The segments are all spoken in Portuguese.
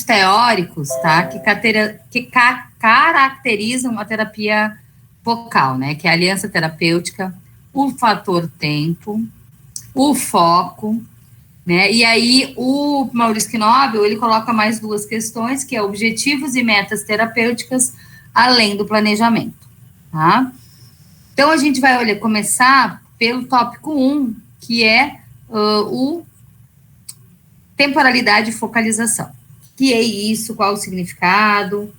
teóricos, tá, que caracterizam a terapia focal, né, que é a aliança terapêutica, o fator tempo, o foco, né, e aí o Maurício Knobel, ele coloca mais duas questões, que é objetivos e metas terapêuticas, além do planejamento, tá? Então, a gente vai começar pelo tópico 1, que é o temporalidade e focalização. O que é isso? Qual o significado?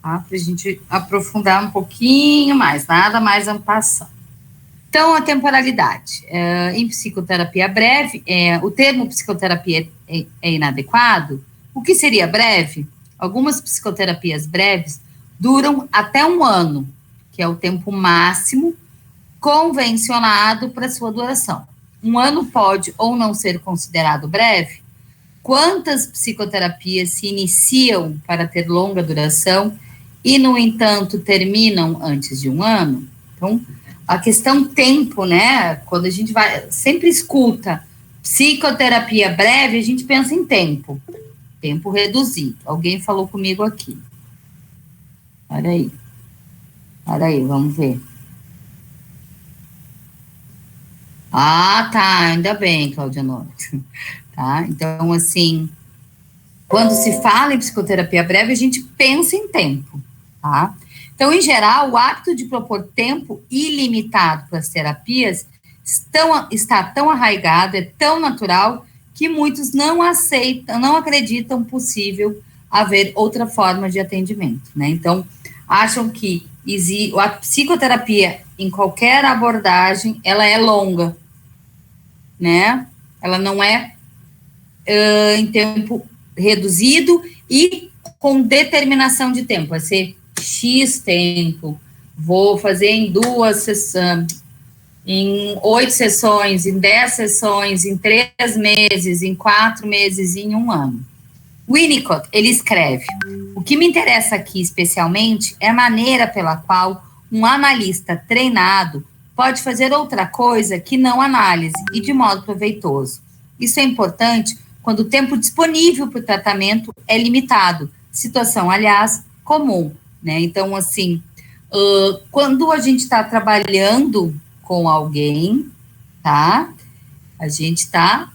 Tá? Para a gente aprofundar um pouquinho mais, nada mais ampassando. Então, a temporalidade. Em psicoterapia breve, o termo psicoterapia é inadequado. O que seria breve? Algumas psicoterapias breves duram até 1 ano, que é o tempo máximo convencionado para sua duração. 1 ano pode ou não ser considerado breve. Quantas psicoterapias se iniciam para ter longa duração e, no entanto, terminam antes de 1 ano? Então, a questão tempo, né? Quando a gente sempre escuta psicoterapia breve, a gente pensa em tempo reduzido. Alguém falou comigo aqui. Olha aí, vamos ver. Ah, tá, ainda bem, Cláudia Norte. Tá? Então, assim, quando se fala em psicoterapia breve, a gente pensa em tempo, tá? Então, em geral, o hábito de propor tempo ilimitado para as terapias está tão arraigado, é tão natural, que muitos não acreditam possível haver outra forma de atendimento, né? Então, acham que a psicoterapia, em qualquer abordagem, ela é longa, né? Ela não é em tempo reduzido e com determinação de tempo. Vai ser X tempo, vou fazer em 2 sessões, em 8 sessões, em 10 sessões, em 3 meses, em 4 meses, em 1 ano. Winnicott, ele escreve: o que me interessa aqui especialmente é a maneira pela qual um analista treinado pode fazer outra coisa que não análise e de modo proveitoso. Isso é importante quando o tempo disponível para o tratamento é limitado, situação, aliás, comum, né? Então, assim, quando a gente está trabalhando com alguém, tá? A gente está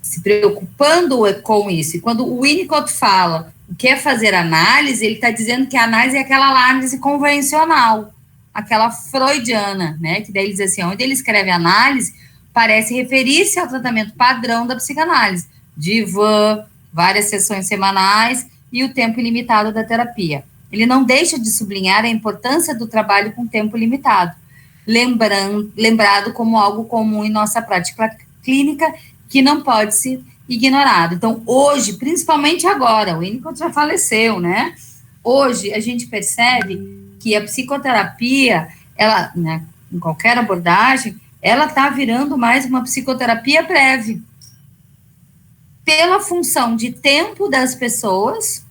se preocupando com isso. E quando o Winnicott fala o que é fazer análise, ele está dizendo que a análise é aquela análise convencional, aquela freudiana, né? Que daí ele diz assim, onde ele escreve análise, parece referir-se ao tratamento padrão da psicanálise, divã, várias sessões semanais e o tempo ilimitado da terapia. Ele não deixa de sublinhar a importância do trabalho com tempo limitado, lembrado como algo comum em nossa prática clínica, que não pode ser ignorado. Então, hoje, principalmente agora, o Winnicott já faleceu, né? Hoje, a gente percebe que a psicoterapia, ela, né, em qualquer abordagem, ela está virando mais uma psicoterapia breve, pela função de tempo das pessoas,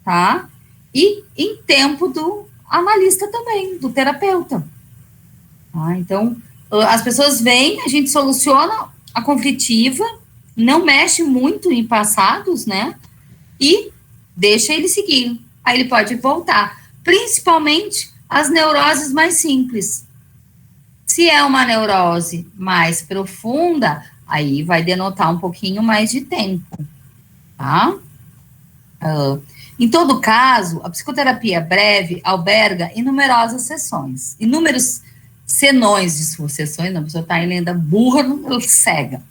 tá? E em tempo do analista também, do terapeuta. Tá? Então, as pessoas vêm, a gente soluciona a conflitiva, não mexe muito em passados, né? E deixa ele seguir. Aí ele pode voltar. Principalmente as neuroses mais simples. Se é uma neurose mais profunda, aí vai denotar um pouquinho mais de tempo, tá? Em todo caso, a psicoterapia breve alberga inúmeras sessões, inúmeros senões de suas sessões, não, a pessoa está em lenda burra, não cega.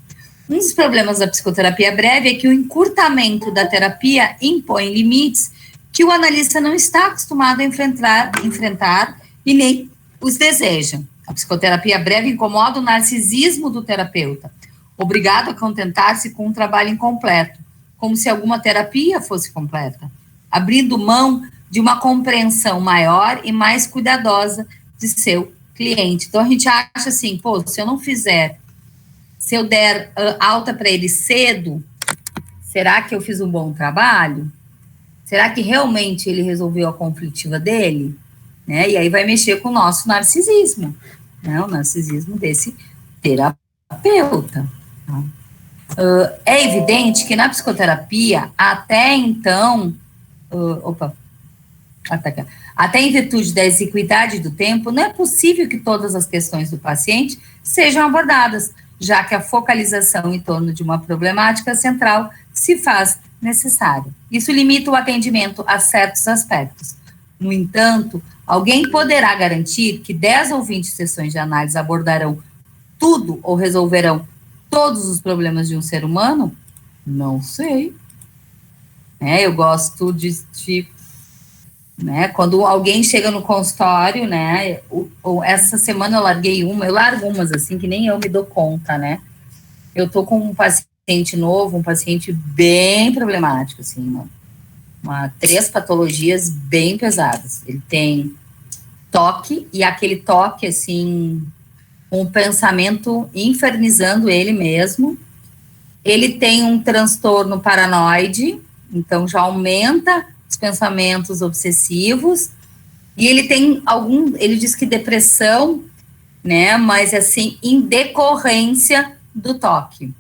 Um dos problemas da psicoterapia breve é que o encurtamento da terapia impõe limites que o analista não está acostumado a enfrentar e nem os deseja. A psicoterapia breve incomoda o narcisismo do terapeuta, obrigado a contentar-se com um trabalho incompleto, como se alguma terapia fosse completa, abrindo mão de uma compreensão maior e mais cuidadosa de seu cliente. Então, a gente acha assim, pô, se eu der alta para ele cedo, será que eu fiz um bom trabalho? Será que realmente ele resolveu a conflitiva dele? Né? E aí vai mexer com o nosso narcisismo, né? O narcisismo desse terapeuta. Tá? É evidente que na psicoterapia, até então, até em virtude da exiguidade do tempo, não é possível que todas as questões do paciente sejam abordadas, já que a focalização em torno de uma problemática central se faz necessária. Isso limita o atendimento a certos aspectos. No entanto, alguém poderá garantir que 10 ou 20 sessões de análise abordarão tudo ou resolverão todos os problemas de um ser humano? Não sei. Eu gosto de né, quando alguém chega no consultório, né, essa semana eu largo umas assim, que nem eu me dou conta, né, eu tô com um paciente novo, um paciente bem problemático, assim, 3 patologias bem pesadas. Ele tem toque, e aquele toque, assim, um pensamento infernizando ele mesmo. Ele tem um transtorno paranoide, então já aumenta os pensamentos obsessivos, e ele tem ele diz que depressão, né, mas assim, em decorrência do toque.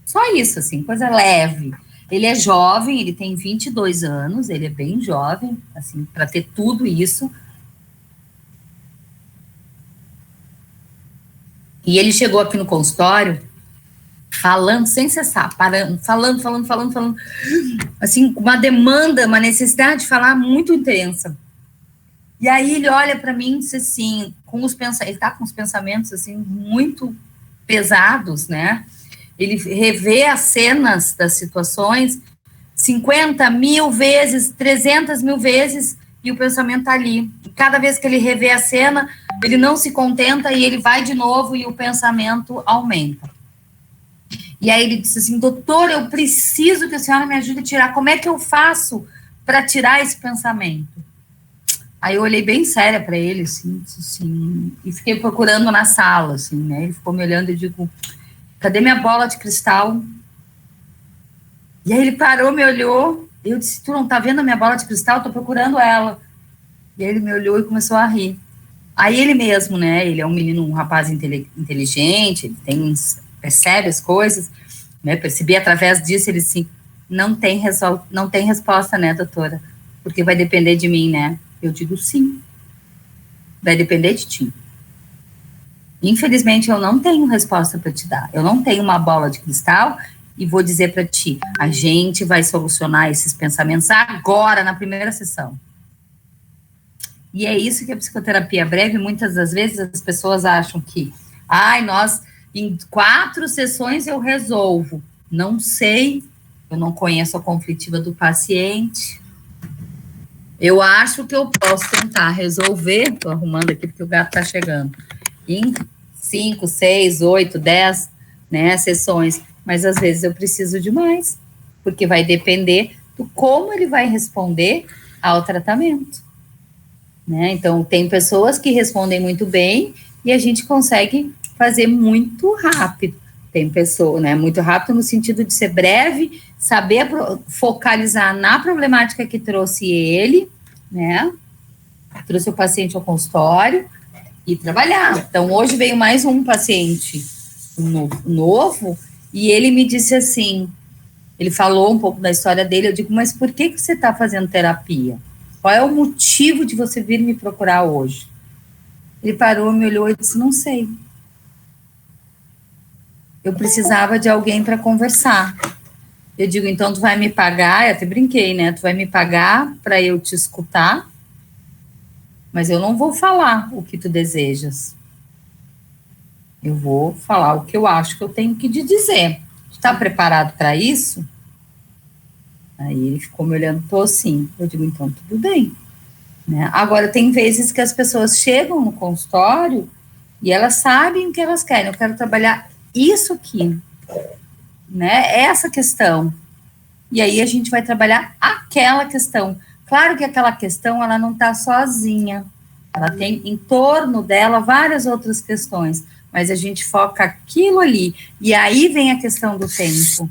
Só isso, assim, coisa leve. Ele é jovem, ele tem 22 anos, ele é bem jovem, assim, para ter tudo isso. E ele chegou aqui no consultório falando sem cessar, falando, assim, uma demanda, uma necessidade de falar muito intensa. E aí ele olha para mim e diz assim, ele tá com os pensamentos, assim, muito pesados, né? Ele revê as cenas das situações 50 mil vezes, 300 mil vezes, e o pensamento tá ali. E cada vez que ele revê a cena, ele não se contenta e ele vai de novo e o pensamento aumenta. E aí ele disse assim, doutor, eu preciso que a senhora me ajude a tirar. Como é que eu faço para tirar esse pensamento? Aí eu olhei bem séria para ele, assim, e fiquei procurando na sala, assim, né? Ele ficou me olhando e digo, cadê minha bola de cristal? E aí ele parou, me olhou, e eu disse, tu não tá vendo a minha bola de cristal? Tô procurando ela. E aí ele me olhou e começou a rir. Aí ele mesmo, né? Ele é um rapaz inteligente, ele percebe as coisas, né? Percebi através disso, ele assim, não tem resposta, né, doutora? Porque vai depender de mim, né? Eu digo sim, vai depender de ti. Infelizmente, eu não tenho resposta para te dar. Eu não tenho uma bola de cristal e vou dizer para ti, a gente vai solucionar esses pensamentos agora, na primeira sessão. E é isso que a psicoterapia breve, muitas das vezes as pessoas acham que, em 4 sessões eu resolvo. Não sei, eu não conheço a conflitiva do paciente. Eu acho que eu posso tentar resolver, estou arrumando aqui porque o gato está chegando, em 5, 6, 8, 10, né, sessões, mas às vezes eu preciso de mais, porque vai depender do como ele vai responder ao tratamento. Né? Então, tem pessoas que respondem muito bem e a gente consegue fazer muito rápido. Tem pessoa, né, muito rápido no sentido de ser breve, saber focalizar na problemática que trouxe ele, né, trouxe o paciente ao consultório e trabalhar. Então, hoje veio mais um paciente novo e ele me disse assim, ele falou um pouco da história dele, eu digo, mas por que você está fazendo terapia? Qual é o motivo de você vir me procurar hoje? Ele parou, me olhou e disse, não sei. Eu precisava de alguém para conversar. Eu digo, então tu vai me pagar, eu até brinquei, né? Tu vai me pagar para eu te escutar, mas eu não vou falar o que tu desejas. Eu vou falar o que eu acho que eu tenho que te dizer. Tu está preparado para isso? Aí ele ficou me olhando, tô sim. Eu digo, então tudo bem. Né? Agora, tem vezes que as pessoas chegam no consultório e elas sabem o que elas querem. Eu quero trabalhar isso aqui, né? Essa questão. E aí a gente vai trabalhar aquela questão. Claro que aquela questão, ela não está sozinha. Ela tem em torno dela várias outras questões, mas a gente foca aquilo ali. E aí vem a questão do tempo.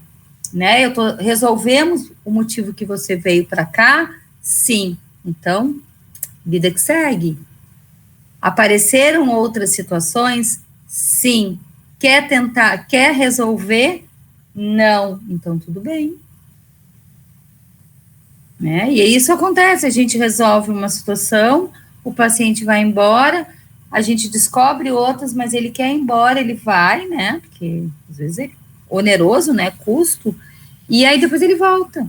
Né? Resolvemos o motivo que você veio para cá? Sim. Então, vida que segue. Apareceram outras situações? Sim. Quer resolver? Não, então tudo bem. Né? E isso acontece, a gente resolve uma situação, o paciente vai embora, a gente descobre outras, mas ele quer ir embora, ele vai, né? Porque às vezes é oneroso, né? Custo, e aí depois ele volta,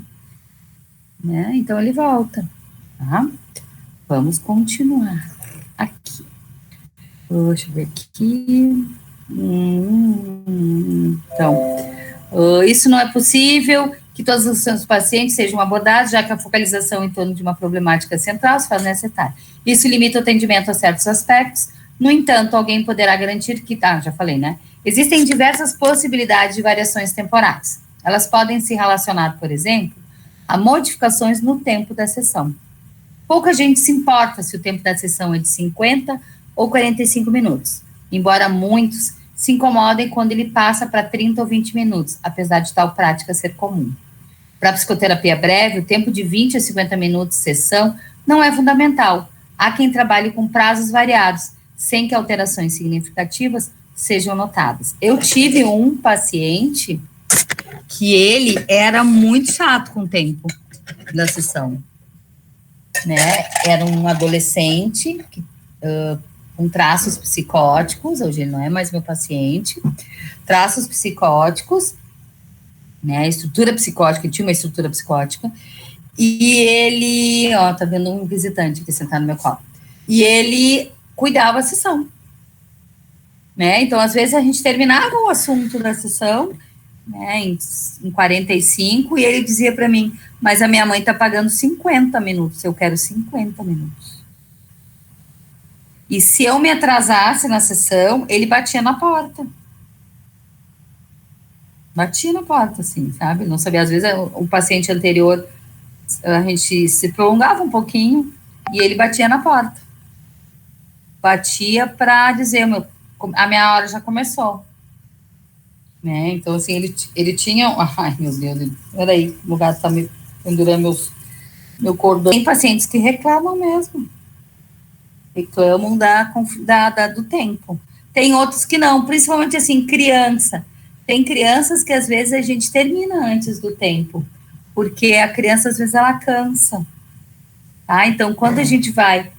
né? Então ele volta, tá? Vamos continuar aqui. Deixa eu ver aqui. Então, isso não é possível que todos os seus pacientes sejam abordados, já que a focalização em torno de uma problemática central se faz necessária. Isso limita o atendimento a certos aspectos. No entanto, alguém poderá garantir que, já falei, né? Existem diversas possibilidades de variações temporais. Elas podem se relacionar, por exemplo, a modificações no tempo da sessão. Pouca gente se importa se o tempo da sessão é de 50 ou 45 minutos, embora muitos se incomodem quando ele passa para 30 ou 20 minutos, apesar de tal prática ser comum. Para a psicoterapia breve, o tempo de 20 a 50 minutos de sessão não é fundamental. Há quem trabalhe com prazos variados, sem que alterações significativas sejam notadas. Eu tive um paciente que ele era muito chato com o tempo da sessão. Né? Era um adolescente com traços psicóticos, hoje ele não é mais meu paciente, traços psicóticos, né? Estrutura psicótica, ele tinha uma estrutura psicótica, e ele, tá vendo um visitante aqui sentado no meu colo, e ele cuidava a sessão, né? Então, às vezes, a gente terminava o assunto da sessão, né, em 45, e ele dizia para mim, mas a minha mãe está pagando 50 minutos, eu quero 50 minutos. E se eu me atrasasse na sessão, ele batia na porta. Batia na porta, assim, sabe? Não sabia, às vezes o paciente anterior, a gente se prolongava um pouquinho, e ele batia na porta. Batia para dizer, a minha hora já começou. Né? Então, assim, ele tinha... Ai, meu Deus, peraí, o gato tá me pendurando meu cordão. Tem pacientes que reclamam mesmo. Reclamam do tempo. Tem outros que não, principalmente, assim, criança. Tem crianças que, às vezes, a gente termina antes do tempo, porque a criança, às vezes, ela cansa. Tá? Então, quando a gente vai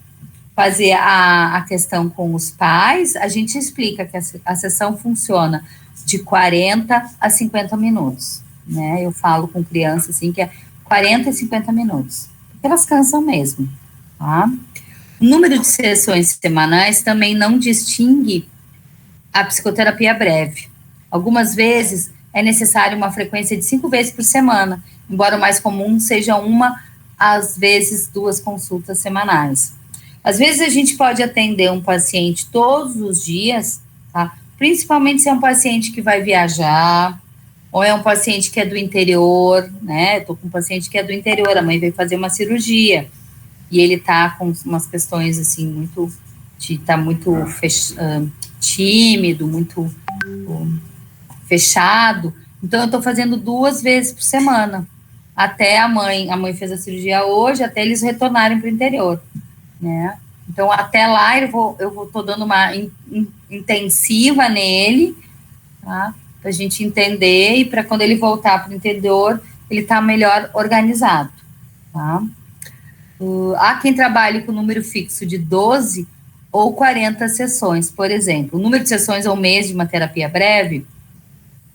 fazer a questão com os pais, a gente explica que a sessão funciona de 40 a 50 minutos, né? Eu falo com criança, assim, que é 40 a 50 minutos, porque elas cansam mesmo, tá? O número de sessões semanais também não distingue a psicoterapia breve. Algumas vezes é necessário uma frequência de 5 vezes por semana, embora o mais comum seja às vezes 2 consultas semanais. Às vezes a gente pode atender um paciente todos os dias, tá? Principalmente se é um paciente que vai viajar, ou é um paciente que é do interior, né? Estou com um paciente que é do interior, a mãe veio fazer uma cirurgia, e ele tá com umas questões, assim, tá muito tímido, muito fechado, então eu estou fazendo 2 vezes por semana, até a mãe fez a cirurgia hoje, até eles retornarem para o interior, né? Então, até lá, tô dando uma intensiva nele, tá? Para a gente entender e para quando ele voltar para o interior, ele tá melhor organizado, tá? Há quem trabalhe com número fixo de 12 ou 40 sessões, por exemplo. O número de sessões ao mês de uma terapia breve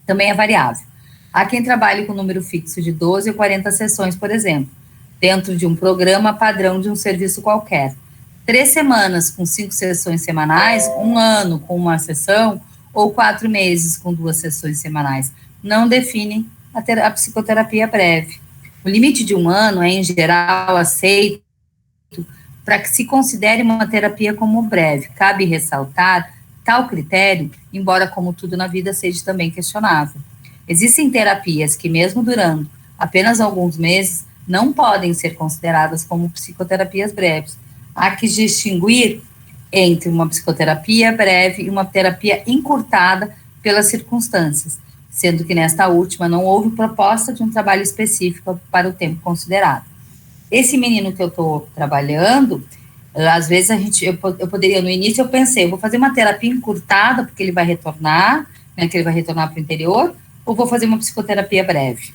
também é variável. Há quem trabalhe com número fixo de 12 ou 40 sessões, por exemplo, dentro de um programa padrão de um serviço qualquer. 3 semanas com 5 sessões semanais, 1 ano com 1 sessão, ou 4 meses com 2 sessões semanais, não definem a psicoterapia breve. O limite de 1 ano é, em geral, aceito para que se considere uma terapia como breve. Cabe ressaltar tal critério, embora, como tudo na vida, seja também questionável. Existem terapias que, mesmo durando apenas alguns meses, não podem ser consideradas como psicoterapias breves. Há que distinguir entre uma psicoterapia breve e uma terapia encurtada pelas circunstâncias, sendo que nesta última não houve proposta de um trabalho específico para o tempo considerado. Esse menino que eu estou trabalhando, às vezes eu poderia, no início eu pensei, eu vou fazer uma terapia encurtada, porque ele vai retornar, né, que ele vai retornar para o interior, ou vou fazer uma psicoterapia breve?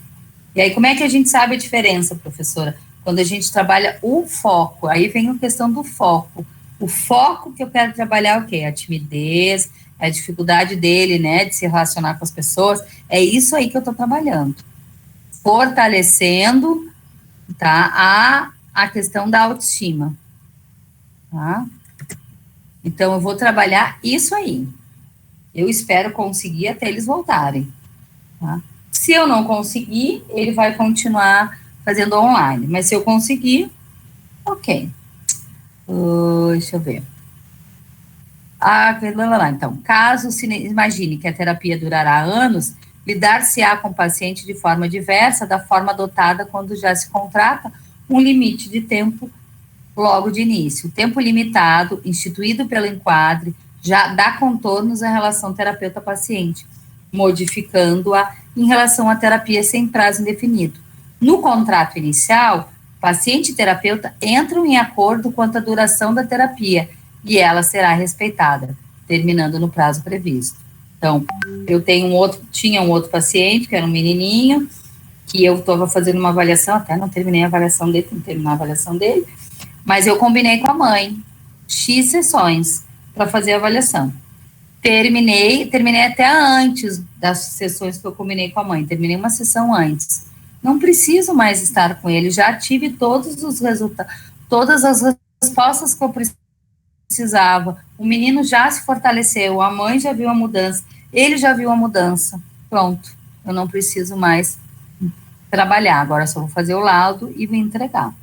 E aí, como é que a gente sabe a diferença, professora? Quando a gente trabalha o foco, aí vem a questão do foco. O foco que eu quero trabalhar é o quê? A timidez, a dificuldade dele, né, de se relacionar com as pessoas. É isso aí que eu estou trabalhando. Fortalecendo, tá, a questão da autoestima, tá? Então, eu vou trabalhar isso aí. Eu espero conseguir até eles voltarem, tá? Se eu não conseguir, ele vai continuar fazendo online. Mas se eu conseguir, ok. Deixa eu ver. Então, caso se imagine que a terapia durará anos, lidar-se-á com o paciente de forma diversa da forma adotada quando já se contrata um limite de tempo logo de início. O tempo limitado, instituído pelo enquadre, já dá contornos à relação terapeuta-paciente, modificando-a em relação à terapia sem prazo indefinido. No contrato inicial, paciente e terapeuta entram em acordo quanto à duração da terapia e ela será respeitada, terminando no prazo previsto. Então, eu tinha um outro paciente, que era um menininho, que eu estava fazendo uma avaliação, até não terminei a avaliação dele, tem que terminar a avaliação dele, mas eu combinei com a mãe, X sessões, para fazer a avaliação. Terminei até antes das sessões que eu combinei com a mãe, terminei uma sessão antes. Não preciso mais estar com ele, já tive todos os resultados, todas as respostas que eu precisava. O menino já se fortaleceu, a mãe já viu a mudança, ele já viu a mudança. Pronto, eu não preciso mais trabalhar, agora só vou fazer o laudo e vou entregar.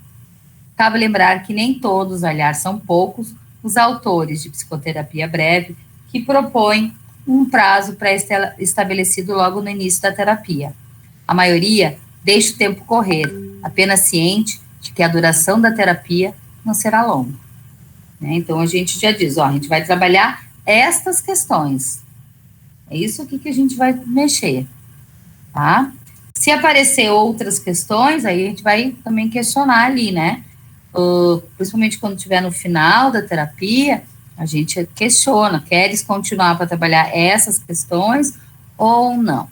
Cabe lembrar que nem todos, aliás, são poucos, os autores de psicoterapia breve que propõem um prazo pré-estabelecido logo no início da terapia. A maioria deixa o tempo correr, apenas ciente de que a duração da terapia não será longa. Né? Então, a gente já diz, a gente vai trabalhar estas questões. É isso aqui que a gente vai mexer, tá? Se aparecer outras questões, aí a gente vai também questionar ali, né? Principalmente quando estiver no final da terapia, a gente questiona, queres continuar para trabalhar essas questões ou não?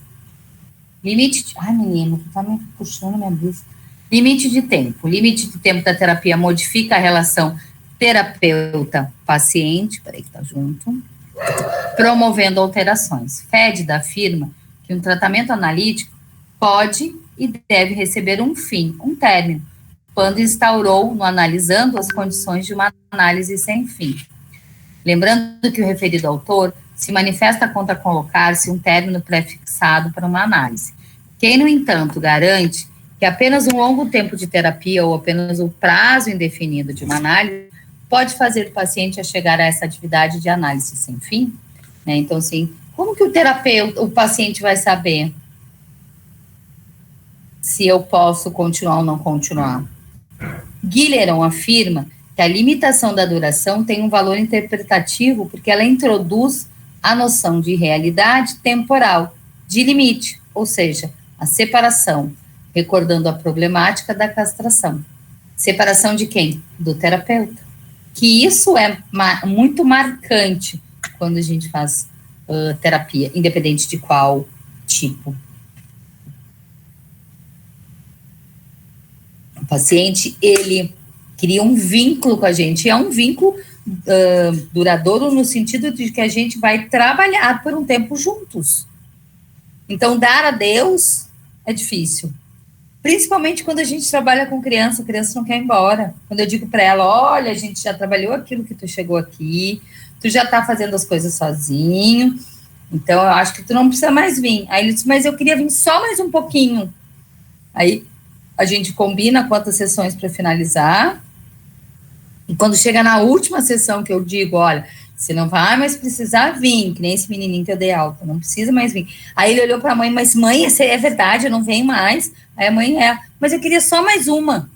Ai, menino, tu tá me puxando minha blusa. Limite de tempo. O limite de tempo da terapia modifica a relação terapeuta-paciente, peraí que tá junto, promovendo alterações. Fedda afirma que um tratamento analítico pode e deve receber um fim, um término, quando instaurou, no analisando as condições de uma análise sem fim. Lembrando que o referido autor se manifesta contra colocar-se um término pré-fixado para uma análise. Quem, no entanto, garante que apenas um longo tempo de terapia ou apenas o prazo indefinido de uma análise pode fazer o paciente a chegar a essa atividade de análise sem fim? Né? Então, assim, como que o paciente vai saber se eu posso continuar ou não continuar? Guilleron afirma que a limitação da duração tem um valor interpretativo porque ela introduz a noção de realidade temporal, de limite, ou seja, a separação, recordando a problemática da castração. Separação de quem? Do terapeuta. Que isso é muito marcante quando a gente faz terapia, independente de qual tipo. O paciente, ele cria um vínculo com a gente, e é um vínculo duradouro no sentido de que a gente vai trabalhar por um tempo juntos. Então, dar adeus é difícil. Principalmente quando a gente trabalha com criança, a criança não quer ir embora. Quando eu digo para ela, olha, a gente já trabalhou aquilo que tu chegou aqui, tu já tá fazendo as coisas sozinho, então eu acho que tu não precisa mais vir. Aí ele disse, mas eu queria vir só mais um pouquinho. Aí a gente combina quantas sessões para finalizar, e quando chega na última sessão que eu digo, olha, você não vai mais precisar vir, que nem esse menininho que eu dei alta, não precisa mais vir. Aí ele olhou para a mãe, mas mãe, isso é verdade, eu não venho mais. Aí a mãe, mas eu queria só mais uma.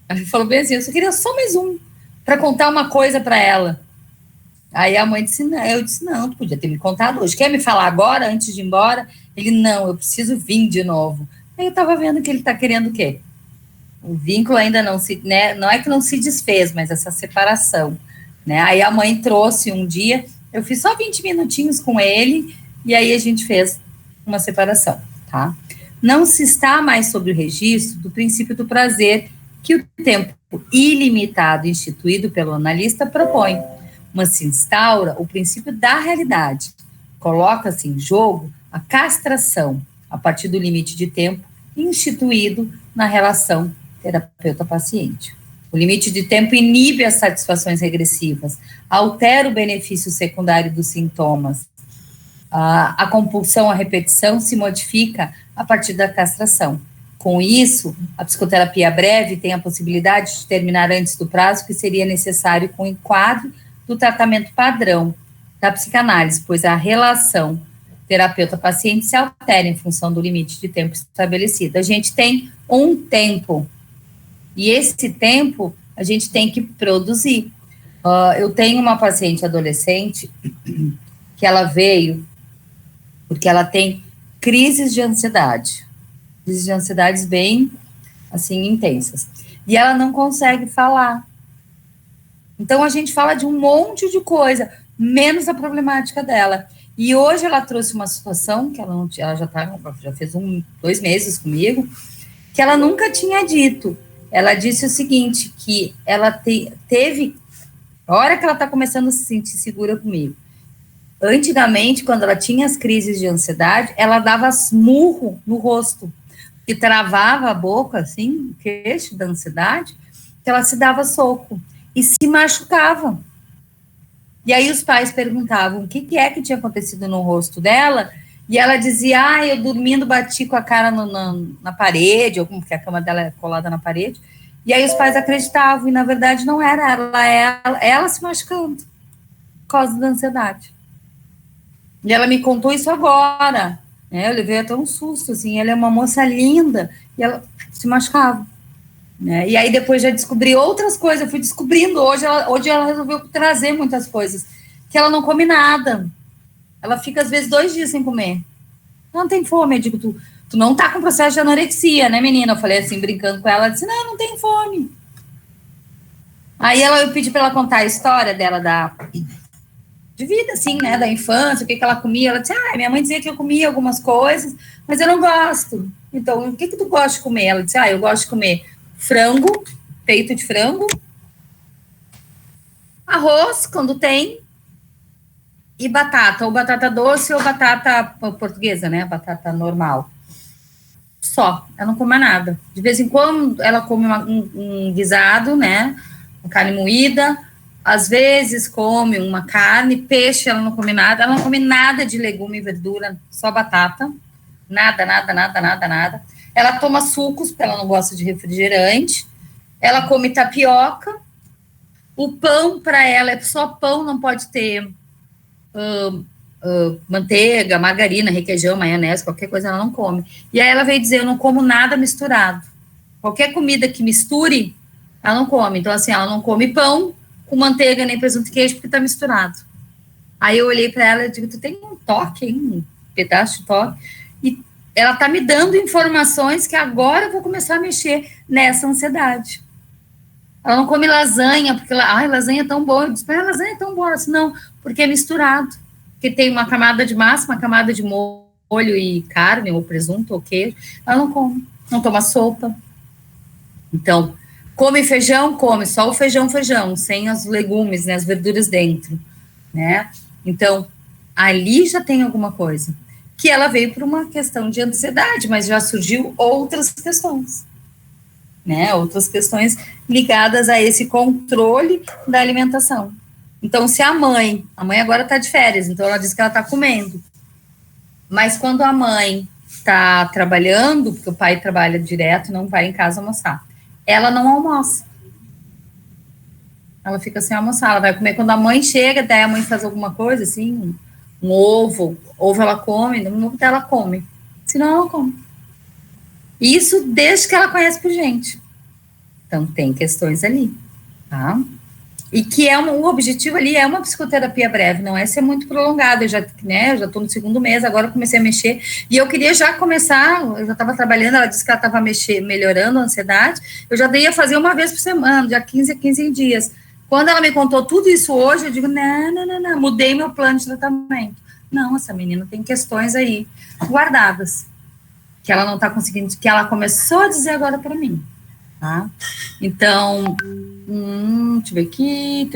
Aí ele falou bem assim, eu só queria só mais um, para contar uma coisa para ela. Aí a mãe disse, não, eu disse, não, tu podia ter me contado hoje, quer me falar agora, antes de ir embora? Ele, não, eu preciso vir de novo. Aí eu estava vendo que ele está querendo o quê? O vínculo ainda não se, né, não é que não se desfez, mas essa separação, né? Aí a mãe trouxe um dia, eu fiz só 20 minutinhos com ele, e aí a gente fez uma separação, tá? Não se está mais sobre o registro do princípio do prazer que o tempo ilimitado instituído pelo analista propõe, mas se instaura o princípio da realidade. Coloca-se em jogo a castração a partir do limite de tempo instituído na relação terapeuta-paciente. O limite de tempo inibe as satisfações regressivas, altera o benefício secundário dos sintomas. A compulsão à repetição se modifica a partir da castração. Com isso, a psicoterapia breve tem a possibilidade de terminar antes do prazo que seria necessário com o enquadro do tratamento padrão da psicanálise, pois a relação terapeuta-paciente se altera em função do limite de tempo estabelecido. A gente tem um tempo, e esse tempo a gente tem que produzir. Eu tenho uma paciente adolescente que ela veio porque ela tem crises de ansiedade bem, assim, intensas. E ela não consegue falar. Então, a gente fala de um monte de coisa, menos a problemática dela. E hoje ela trouxe uma situação, que ela já fez 2 meses comigo, que ela nunca tinha dito. Ela disse o seguinte, que ela teve, a hora que ela está começando a se sentir segura comigo, antigamente, quando ela tinha as crises de ansiedade, ela dava murro no rosto, que travava a boca, assim, o queixo da ansiedade, que ela se dava soco e se machucava. E aí os pais perguntavam o que é que tinha acontecido no rosto dela, e ela dizia, eu dormindo bati com a cara na parede, ou porque a cama dela é colada na parede, e aí os pais acreditavam, e na verdade não era ela se machucando, por causa da ansiedade. E ela me contou isso agora, né? Eu levei até um susto, assim, ela é uma moça linda, e ela se machucava, né? E aí depois já descobri outras coisas, eu fui descobrindo, hoje ela resolveu trazer muitas coisas, que ela não come nada, ela fica às vezes 2 dias sem comer, não tem fome, eu digo, tu não tá com processo de anorexia, né, menina? Eu falei assim, brincando com ela, ela disse, não tenho fome. Aí eu pedi para ela contar a história dela de vida, assim, né, da infância, o que ela comia. Ela disse, minha mãe dizia que eu comia algumas coisas, mas eu não gosto. Então, o que tu gosta de comer? Ela disse, eu gosto de comer frango, peito de frango, arroz, quando tem, e batata, ou batata doce, ou batata portuguesa, né, batata normal. Só, ela não come nada. De vez em quando, ela come um guisado, né, uma carne moída, às vezes come uma carne, peixe, ela não come nada, ela não come nada de legume e verdura, só batata, nada. Ela toma sucos, porque ela não gosta de refrigerante, ela come tapioca, o pão para ela é só pão, não pode ter manteiga, margarina, requeijão, maionese, qualquer coisa ela não come. E aí ela veio dizer, eu não como nada misturado. Qualquer comida que misture, ela não come. Então, assim, ela não come pão com manteiga, nem presunto e queijo, porque tá misturado. Aí eu olhei para ela e digo, tu tem um toque, hein? Um pedaço de toque. E ela tá me dando informações que agora eu vou começar a mexer nessa ansiedade. Ela não come lasanha, porque lasanha é tão boa. Eu disse, mas lasanha é tão boa. Assim, não, porque é misturado. Porque tem uma camada de massa, uma camada de molho e carne, ou presunto, ou queijo. Ela não come, não toma sopa. Então, come feijão, come só o feijão, sem os legumes, né, as verduras dentro, né? Então, ali já tem alguma coisa. Que ela veio por uma questão de ansiedade, mas já surgiu outras questões, né? Outras questões ligadas a esse controle da alimentação. Então, se a mãe agora está de férias, então ela diz que ela está comendo. Mas quando a mãe está trabalhando, porque o pai trabalha direto, não vai em casa almoçar, ela não almoça. Ela fica sem almoçar, ela vai comer quando a mãe chega, daí a mãe faz alguma coisa, assim, um ovo ela come, no ela come, senão ela não come. Isso desde que ela conhece por gente. Então, tem questões ali, tá? E que o objetivo ali é uma psicoterapia breve, não é ser muito prolongado. Eu já estou no 2º mês, agora eu comecei a mexer, e eu queria já começar, eu já estava trabalhando, ela disse que ela estava melhorando a ansiedade, eu já ia fazer uma vez por semana, de 15 a 15 dias. Quando ela me contou tudo isso hoje, eu digo, não, mudei meu plano de tratamento. Não, essa menina tem questões aí guardadas. que ela não está conseguindo, que ela começou a dizer agora para mim, tá? Então, deixa eu ver aqui.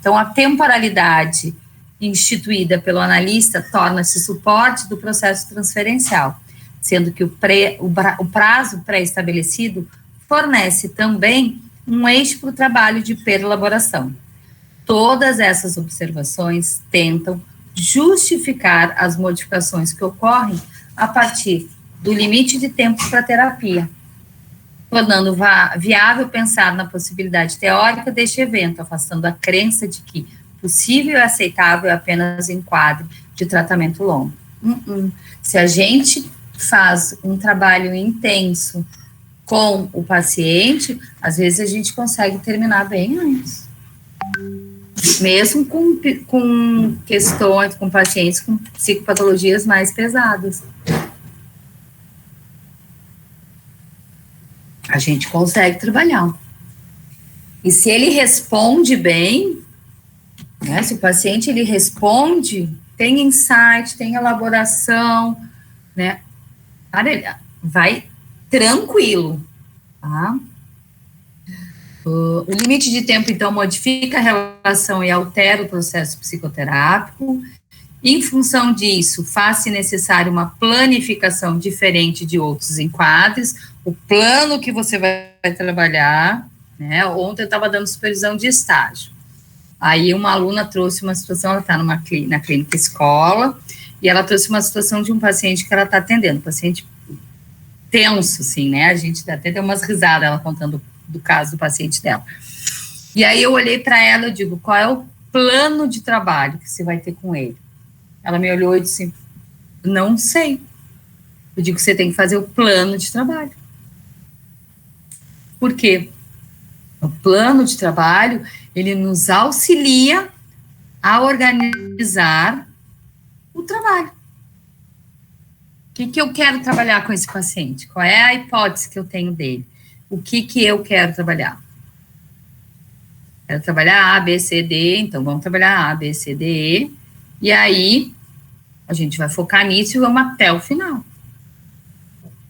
Então, a temporalidade instituída pelo analista torna-se suporte do processo transferencial, sendo que o prazo pré-estabelecido fornece também um eixo para o trabalho de perelaboração. Todas essas observações tentam justificar as modificações que ocorrem a partir do limite de tempo para terapia, tornando viável pensar na possibilidade teórica deste evento, afastando a crença de que possível e aceitável é apenas em quadro de tratamento longo. Se a gente faz um trabalho intenso com o paciente, às vezes a gente consegue terminar bem antes. Mesmo com questões, com pacientes com psicopatologias mais pesadas. A gente consegue trabalhar. E se ele responde bem, né, se o paciente ele responde, tem insight, tem elaboração, né, ele vai tranquilo, tá? O limite de tempo, então, modifica a relação e altera o processo psicoterápico. Em função disso, faz-se necessário uma planificação diferente de outros enquadres, o plano que você vai trabalhar, né? Ontem eu estava dando supervisão de estágio. Aí uma aluna trouxe uma situação, ela está na clínica escola, e ela trouxe uma situação de um paciente que ela está atendendo, paciente tenso, assim, né? A gente até deu umas risadas, ela contando do caso do paciente dela. E aí eu olhei para ela e digo, qual é o plano de trabalho que você vai ter com ele? Ela me olhou e disse, não sei. Eu digo, você tem que fazer o plano de trabalho. Por quê? O plano de trabalho, ele nos auxilia a organizar o trabalho. O que eu quero trabalhar com esse paciente? Qual é a hipótese que eu tenho dele? O que eu quero trabalhar? Quero trabalhar A, B, C, D, então vamos trabalhar A, B, C, D, E, e aí a gente vai focar nisso e vamos até o final.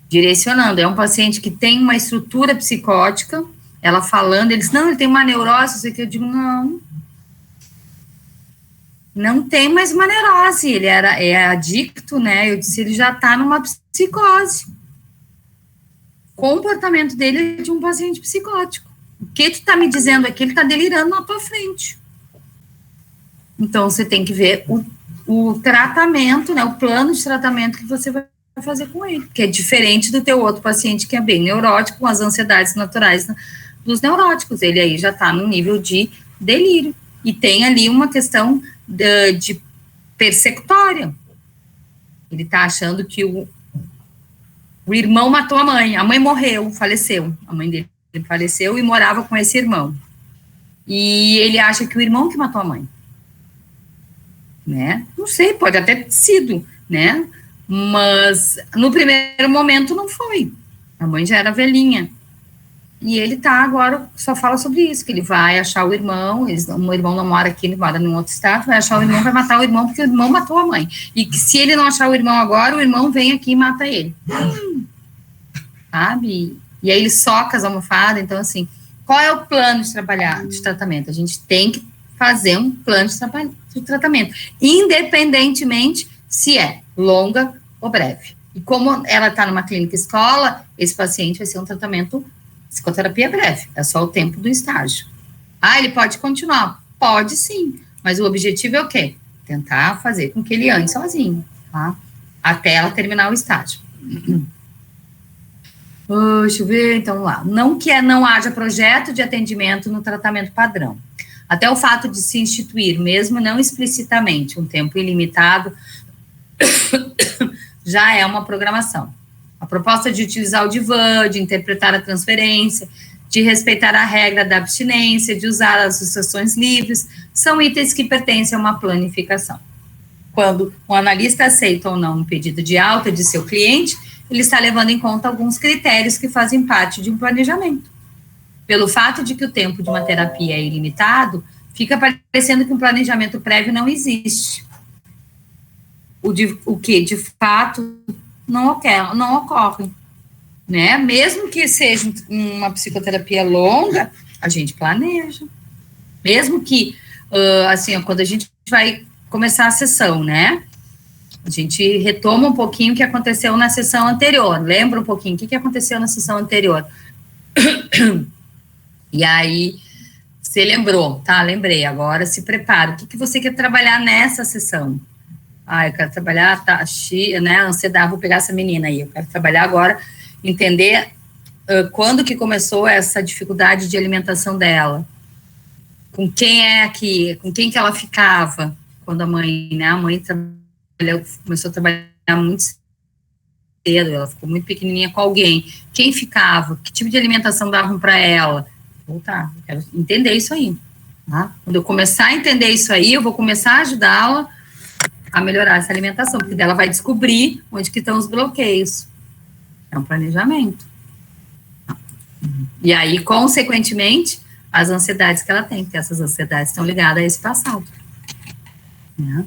Direcionando, é um paciente que tem uma estrutura psicótica, ela falando, eles, não, ele tem uma neurose, isso aqui, eu digo, não tem mais uma neurose, ele é adicto, né, eu disse, ele já está numa psicose. O comportamento dele é de um paciente psicótico. O que tu está me dizendo aqui, ele está delirando na tua frente. Então, você tem que ver o tratamento, né, o plano de tratamento que você vai fazer com ele, que é diferente do teu outro paciente que é bem neurótico, com as ansiedades naturais dos neuróticos, ele aí já está no nível de delírio, e tem ali uma questão de persecutória, ele está achando que o irmão matou a mãe morreu, faleceu, a mãe dele faleceu e morava com esse irmão, e ele acha que o irmão que matou a mãe, né, não sei, pode até ter sido, né, mas no primeiro momento não foi, a mãe já era velhinha, e ele tá agora, só fala sobre isso, que ele vai achar o irmão, o irmão não mora aqui, ele mora em outro estado, vai achar o irmão, vai matar o irmão, porque o irmão matou a mãe, e que se ele não achar o irmão agora, o irmão vem aqui e mata ele, sabe, e aí ele soca as almofadas, então assim, qual é o plano de tratamento? A gente tem que fazer um plano de tratamento, independentemente se é longa ou breve. E como ela está numa clínica escola, esse paciente vai ser um tratamento psicoterapia breve, é só o tempo do estágio. Ah, ele pode continuar? Pode sim, mas o objetivo é o quê? Tentar fazer com que ele ande sozinho, tá? Até ela terminar o estágio. Deixa eu ver, então lá. Não haja projeto de atendimento no tratamento padrão. Até o fato de se instituir, mesmo não explicitamente, um tempo ilimitado, já é uma programação. A proposta de utilizar o divã, de interpretar a transferência, de respeitar a regra da abstinência, de usar as associações livres, são itens que pertencem a uma planificação. Quando o analista aceita ou não um pedido de alta de seu cliente, ele está levando em conta alguns critérios que fazem parte de um planejamento. Pelo fato de que o tempo de uma terapia é ilimitado, fica parecendo que um planejamento prévio não existe. O que, de fato, não ocorrem, né? Mesmo que seja uma psicoterapia longa, a gente planeja. Mesmo que, assim, quando a gente vai começar a sessão, né? A gente retoma um pouquinho o que aconteceu na sessão anterior. Lembra um pouquinho o que aconteceu na sessão anterior. E aí, você lembrou, tá? Lembrei. Agora se prepara. O que você quer trabalhar nessa sessão? Eu quero trabalhar, né? Ansiedade, vou pegar essa menina aí. Eu quero trabalhar agora, entender quando que começou essa dificuldade de alimentação dela. Com quem com quem que ela ficava quando a mãe, né? A mãe começou a trabalhar muito cedo, ela ficou muito pequenininha com alguém. Quem ficava? Que tipo de alimentação davam para ela? Voltar, eu quero entender isso aí. Tá? Quando eu começar a entender isso aí, eu vou começar a ajudá-la a melhorar essa alimentação, porque dela vai descobrir onde que estão os bloqueios. É um planejamento. E aí, consequentemente, as ansiedades que ela tem, porque essas ansiedades estão ligadas a esse passado. Né?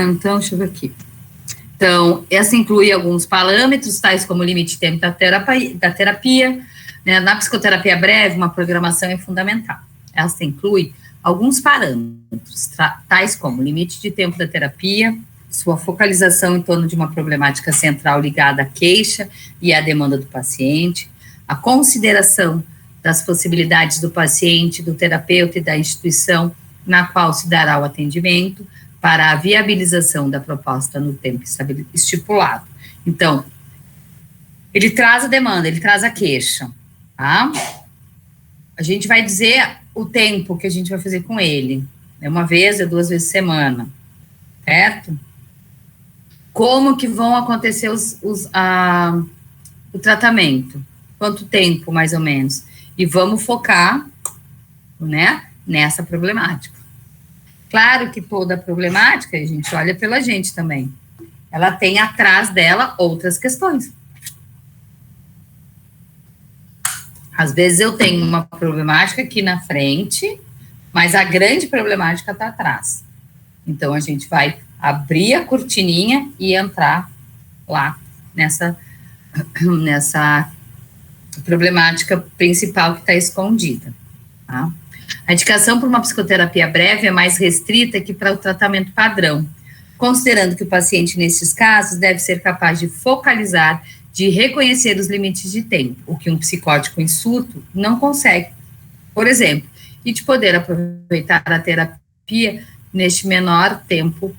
Então, deixa eu ver aqui. Então, essa inclui alguns parâmetros, tais como o limite de tempo da terapia. Né? Na psicoterapia breve, uma programação é fundamental. Essa inclui alguns parâmetros, tais como o limite de tempo da terapia, sua focalização em torno de uma problemática central ligada à queixa e à demanda do paciente, a consideração das possibilidades do paciente, do terapeuta e da instituição na qual se dará o atendimento, para a viabilização da proposta no tempo estipulado. Então, ele traz a demanda, ele traz a queixa, tá? A gente vai dizer o tempo que a gente vai fazer com ele. É uma vez, é 2 vezes semana, certo? Como que vão acontecer o tratamento? Quanto tempo, mais ou menos? E vamos focar, né, nessa problemática. Claro que toda problemática, a gente olha pela gente também. Ela tem atrás dela outras questões. Às vezes eu tenho uma problemática aqui na frente, mas a grande problemática está atrás. Então, a gente vai abrir a cortininha e entrar lá nessa problemática principal que está escondida. Tá? A indicação para uma psicoterapia breve é mais restrita que para o tratamento padrão, considerando que o paciente, nesses casos, deve ser capaz de focalizar, de reconhecer os limites de tempo, o que um psicótico em surto não consegue, por exemplo, e de poder aproveitar a terapia neste menor tempo,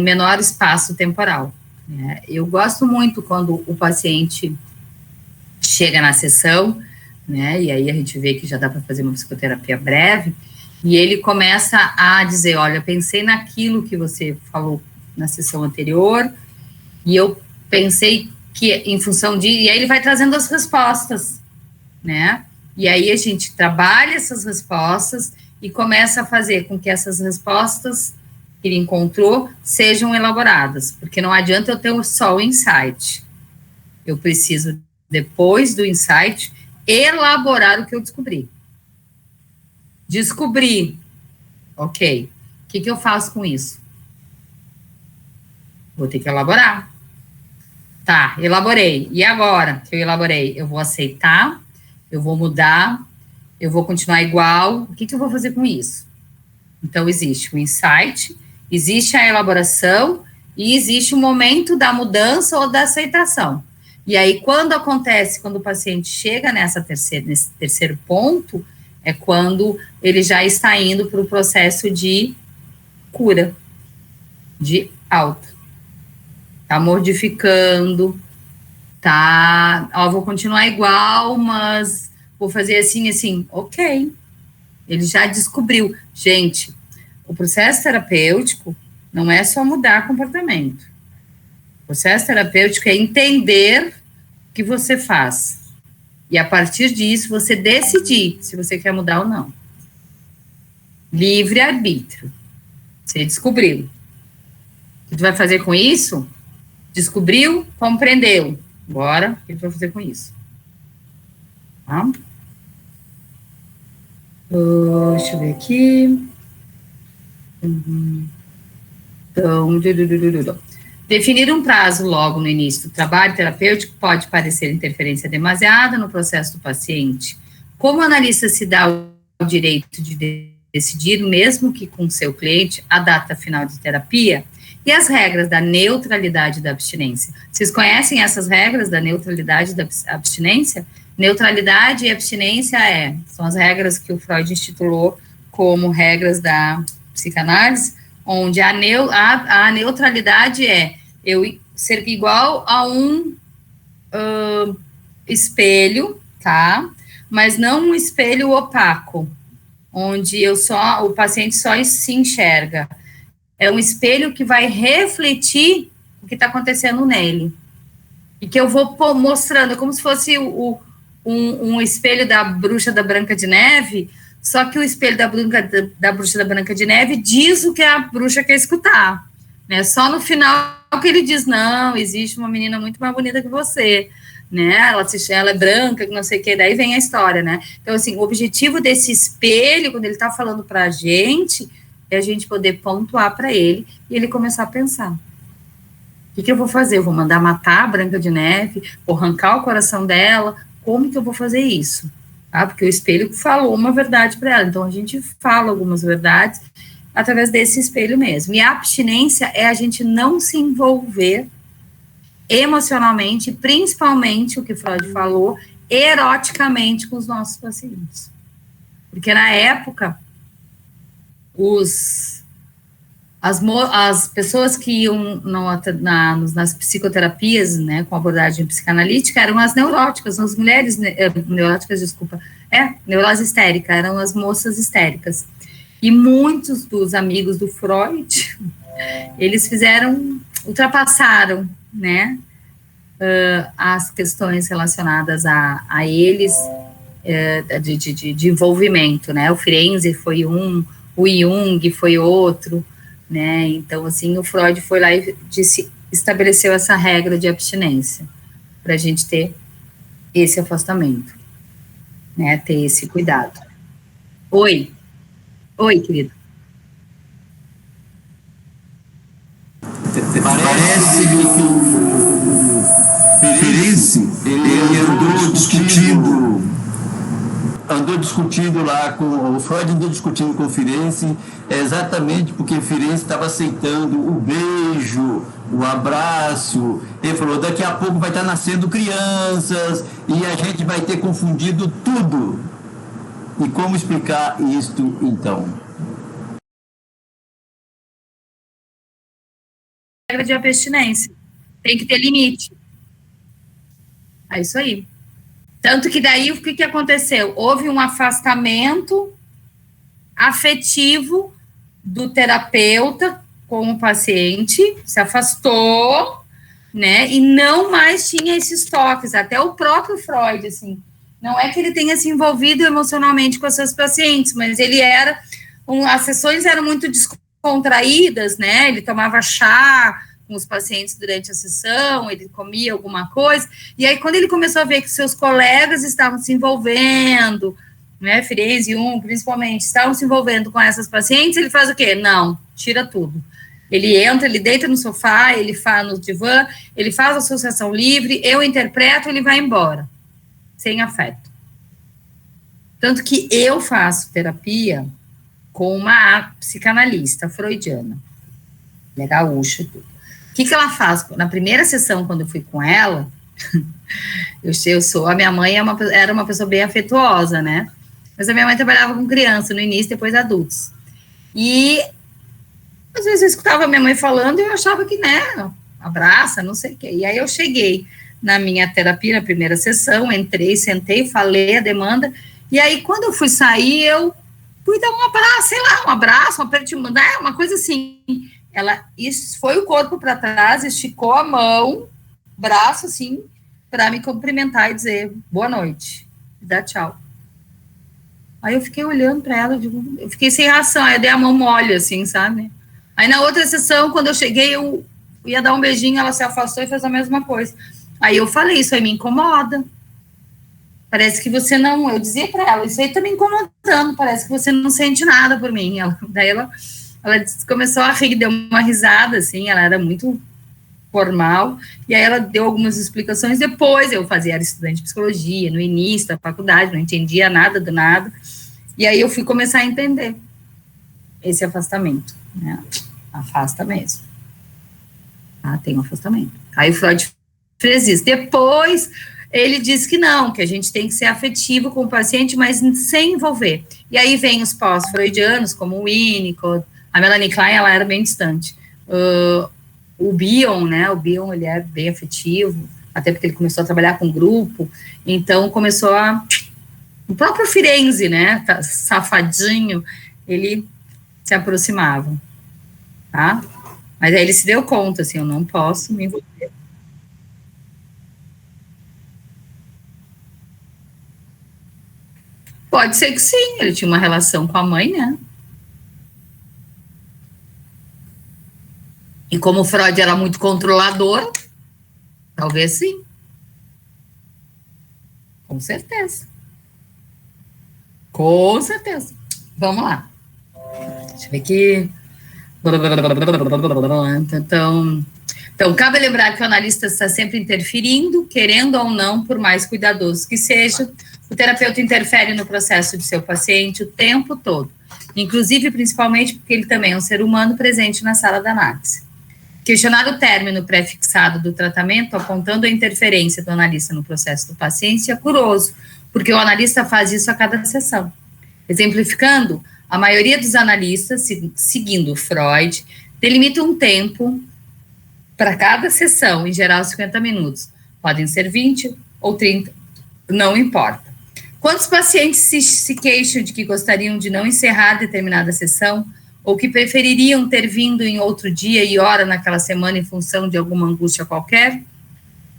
menor espaço temporal. Né? Eu gosto muito quando o paciente chega na sessão, né, e aí a gente vê que já dá para fazer uma psicoterapia breve, e ele começa a dizer, olha, pensei naquilo que você falou na sessão anterior, e eu pensei que em função de... E aí ele vai trazendo as respostas, né, e aí a gente trabalha essas respostas e começa a fazer com que essas respostas que ele encontrou sejam elaboradas, porque não adianta eu ter só o insight, eu preciso, depois do insight, elaborar o que eu descobri. Descobri, ok, o que eu faço com isso? Vou ter que elaborar. Tá, elaborei. E agora que eu elaborei? Eu vou aceitar, eu vou mudar, eu vou continuar igual. O que eu vou fazer com isso? Então, existe o insight, existe a elaboração e existe o momento da mudança ou da aceitação. E aí, quando o paciente chega nesse terceiro ponto, é quando ele já está indo para o processo de cura, de alta. Tá modificando, vou continuar igual, mas vou fazer assim, assim, ok. Ele já descobriu. Gente, o processo terapêutico não é só mudar comportamento. O processo terapêutico é entender o que você faz. E a partir disso, você decidir se você quer mudar ou não. Livre-arbítrio. Você descobriu. O que você vai fazer com isso? Descobriu, compreendeu. Agora, o que você vai fazer com isso? Tá? Deixa eu ver aqui. Então, definir um prazo logo no início do trabalho terapêutico pode parecer interferência demasiada no processo do paciente. Como o analista se dá o direito de decidir, mesmo que com seu cliente, a data final de terapia e as regras da neutralidade da abstinência? Vocês conhecem essas regras da neutralidade da abstinência? Neutralidade e abstinência são as regras que o Freud instituiu como regras da psicanálise, onde a neutralidade é eu ser igual a um espelho, tá? Mas não um espelho opaco, onde o paciente só se enxerga. É um espelho que vai refletir o que está acontecendo nele. E que eu vou mostrando, como se fosse um espelho da bruxa da Branca de Neve, só que o espelho da bruxa da Branca de Neve diz o que a bruxa quer escutar, né? Só no final que ele diz, não, existe uma menina muito mais bonita que você, né? Ela é branca, não sei o que, daí vem a história, né? Então, assim, o objetivo desse espelho, quando ele está falando para a gente, é a gente poder pontuar para ele e ele começar a pensar. O que eu vou fazer? Eu vou mandar matar a Branca de Neve, vou arrancar o coração dela, como que eu vou fazer isso? Tá? Porque o espelho falou uma verdade para ela, então a gente fala algumas verdades através desse espelho mesmo. E a abstinência é a gente não se envolver emocionalmente, principalmente o que Freud falou, eroticamente com os nossos pacientes. Porque na época, as pessoas que iam nas psicoterapias, né, com abordagem psicanalítica, eram as neuróticas, as mulheres neuróticas, neurose histérica, eram as moças histéricas. E muitos dos amigos do Freud, eles ultrapassaram, né, as questões relacionadas a eles, de envolvimento, né, o Firenze foi um, o Jung foi outro, né, então, assim, o Freud foi lá e estabeleceu essa regra de abstinência, para a gente ter esse afastamento, né, ter esse cuidado. Oi, querido. Parece que o Firenze, ele andou discutindo lá com o Freud, andou discutindo com o Firenze, exatamente porque Firenze estava aceitando o beijo, o abraço. Ele falou, daqui a pouco vai estar nascendo crianças e a gente vai ter confundido tudo. E como explicar isto, então? Regra de abstinência. Tem que ter limite. É isso aí. Tanto que daí, o que aconteceu? Houve um afastamento afetivo do terapeuta com o paciente, se afastou, né, e não mais tinha esses toques. Até o próprio Freud, assim, não é que ele tenha se envolvido emocionalmente com as suas pacientes, mas ele as sessões eram muito descontraídas, né, ele tomava chá com os pacientes durante a sessão, ele comia alguma coisa, e aí quando ele começou a ver que seus colegas estavam se envolvendo, né, Firenze e Jung, principalmente, estavam se envolvendo com essas pacientes, ele faz o quê? Não, tira tudo. Ele entra, ele deita no sofá, ele faz no divã, ele faz associação livre, eu interpreto, ele vai embora, sem afeto. Tanto que eu faço terapia com uma psicanalista freudiana, ela é gaúcha e tudo. O que ela faz? Na primeira sessão, quando eu fui com ela, a minha mãe era uma pessoa bem afetuosa, né? Mas a minha mãe trabalhava com criança no início, depois adultos. E às vezes eu escutava a minha mãe falando e eu achava que, né, abraça, não sei o quê. E aí eu cheguei na minha terapia, na primeira sessão, entrei, sentei, falei a demanda, e aí quando eu fui sair, eu fui dar um abraço, sei lá, um abraço, um aperto de mão, uma coisa assim. Isso foi o corpo para trás, esticou a mão, braço assim, para me cumprimentar e dizer boa noite, e dar tchau. Aí eu fiquei olhando para ela, eu fiquei sem reação, aí eu dei a mão mole, assim, sabe? Aí na outra sessão, quando eu cheguei, eu ia dar um beijinho, ela se afastou e fez a mesma coisa. Aí eu falei, isso aí me incomoda. Parece que você não... Eu dizia para ela, isso aí tá me incomodando, parece que você não sente nada por mim. Daí ela ela começou a rir, deu uma risada, assim, ela era muito formal, e aí ela deu algumas explicações. Depois eu era estudante de psicologia, no início da faculdade, não entendia nada do nada, e aí eu fui começar a entender esse afastamento, né? Afasta mesmo. Tem um afastamento. Aí o Freud fez isso. Depois ele disse que não, que a gente tem que ser afetivo com o paciente, mas sem envolver. E aí vem os pós-freudianos, como o Winnicott, a Melanie Klein, ela era bem distante. O Bion, né, ele é bem afetivo, até porque ele começou a trabalhar com grupo, então começou o próprio Firenze, né, safadinho, ele se aproximava, tá? Mas aí ele se deu conta, assim, eu não posso me envolver. Pode ser que sim, ele tinha uma relação com a mãe, né? E como o Freud era muito controlador, talvez sim. Com certeza. Com certeza. Vamos lá. Deixa eu ver aqui. Então, cabe lembrar que o analista está sempre interferindo, querendo ou não, por mais cuidadoso que seja. O terapeuta interfere no processo de seu paciente o tempo todo, inclusive, principalmente, porque ele também é um ser humano presente na sala da análise. Questionar o término pré-fixado do tratamento, apontando a interferência do analista no processo do paciente, é curioso, porque o analista faz isso a cada sessão. Exemplificando, a maioria dos analistas, seguindo Freud, delimita um tempo para cada sessão, em geral 50 minutos. Podem ser 20 ou 30, não importa. Quantos pacientes se queixam de que gostariam de não encerrar determinada sessão ou que prefeririam ter vindo em outro dia e hora naquela semana em função de alguma angústia qualquer?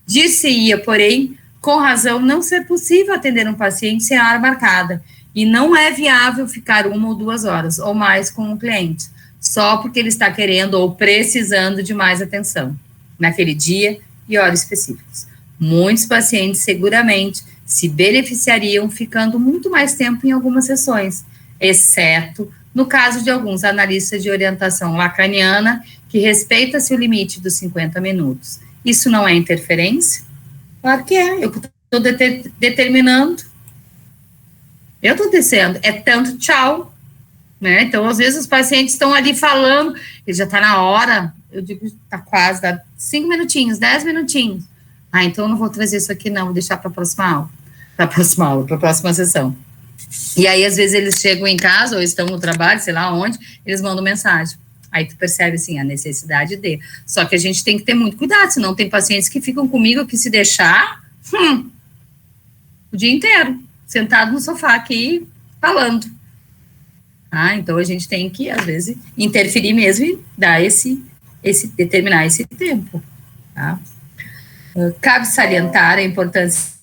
Dir-se-ia, porém, com razão, não ser possível atender um paciente sem hora marcada, e não é viável ficar 1 ou 2 horas ou mais com um cliente, só porque ele está querendo ou precisando de mais atenção, naquele dia e horas específicas. Muitos pacientes seguramente se beneficiariam ficando muito mais tempo em algumas sessões, exceto no caso de alguns analistas de orientação lacaniana, que respeita-se o limite dos 50 minutos. Isso não é interferência? Claro que é, eu estou determinando. Eu estou dizendo, é tanto tchau, né? Então, às vezes, os pacientes estão ali falando, ele já está na hora, eu digo, está quase, dá 5 minutinhos, 10 minutinhos. Então eu não vou trazer isso aqui não, vou deixar para a próxima aula, para a próxima sessão. E aí, às vezes, eles chegam em casa, ou estão no trabalho, sei lá onde, eles mandam mensagem. Aí tu percebe, assim, a necessidade de. Só que a gente tem que ter muito cuidado, senão tem pacientes que ficam comigo que se deixar, o dia inteiro, sentado no sofá aqui, falando. Então a gente tem que, às vezes, interferir mesmo e dar determinar esse tempo, tá? Cabe salientar a importância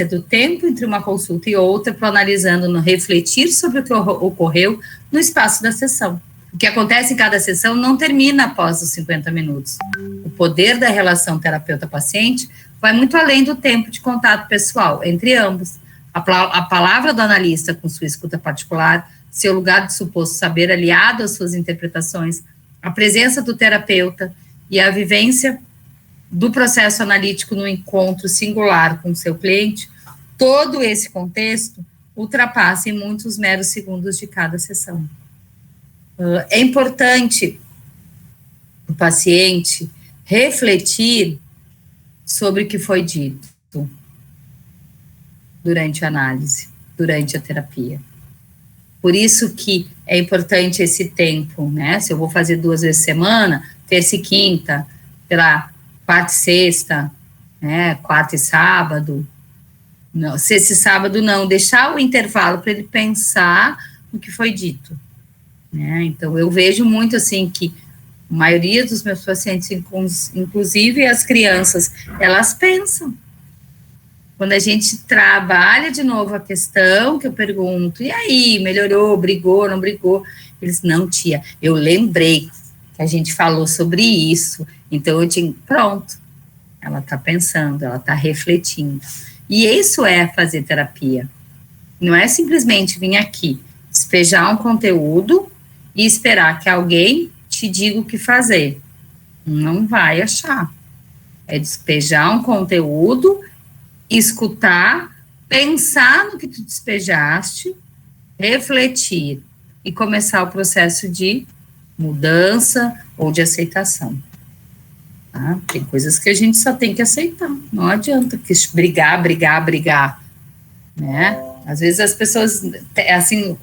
do tempo entre uma consulta e outra, para analisando, no refletir sobre o que ocorreu no espaço da sessão. O que acontece em cada sessão não termina após os 50 minutos. O poder da relação terapeuta-paciente vai muito além do tempo de contato pessoal entre ambos. A palavra do analista com sua escuta particular, seu lugar de suposto saber aliado às suas interpretações, a presença do terapeuta e a vivência do processo analítico no encontro singular com o seu cliente, todo esse contexto ultrapassa em muitos meros segundos de cada sessão. É importante o paciente refletir sobre o que foi dito durante a análise, durante a terapia. Por isso que é importante esse tempo, né? Se eu vou fazer 2 vezes por semana, terça e quinta, quarta e sexta, né? Quarta e sábado, não, sexta e sábado não, deixar o intervalo para ele pensar no que foi dito, né? Então, eu vejo muito, assim, que a maioria dos meus pacientes, inclusive as crianças, elas pensam. Quando a gente trabalha de novo a questão, que eu pergunto, e aí, melhorou, brigou, não brigou? Eles, não, tia, eu lembrei que a gente falou sobre isso, então eu tinha, pronto, ela está pensando, ela está refletindo. E isso é fazer terapia. Não é simplesmente vir aqui, despejar um conteúdo e esperar que alguém te diga o que fazer. Não vai achar. É despejar um conteúdo, escutar, pensar no que tu despejaste, refletir e começar o processo de mudança ou de aceitação. Tá? Tem coisas que a gente só tem que aceitar, não adianta que brigar, né? Às vezes as pessoas, assim,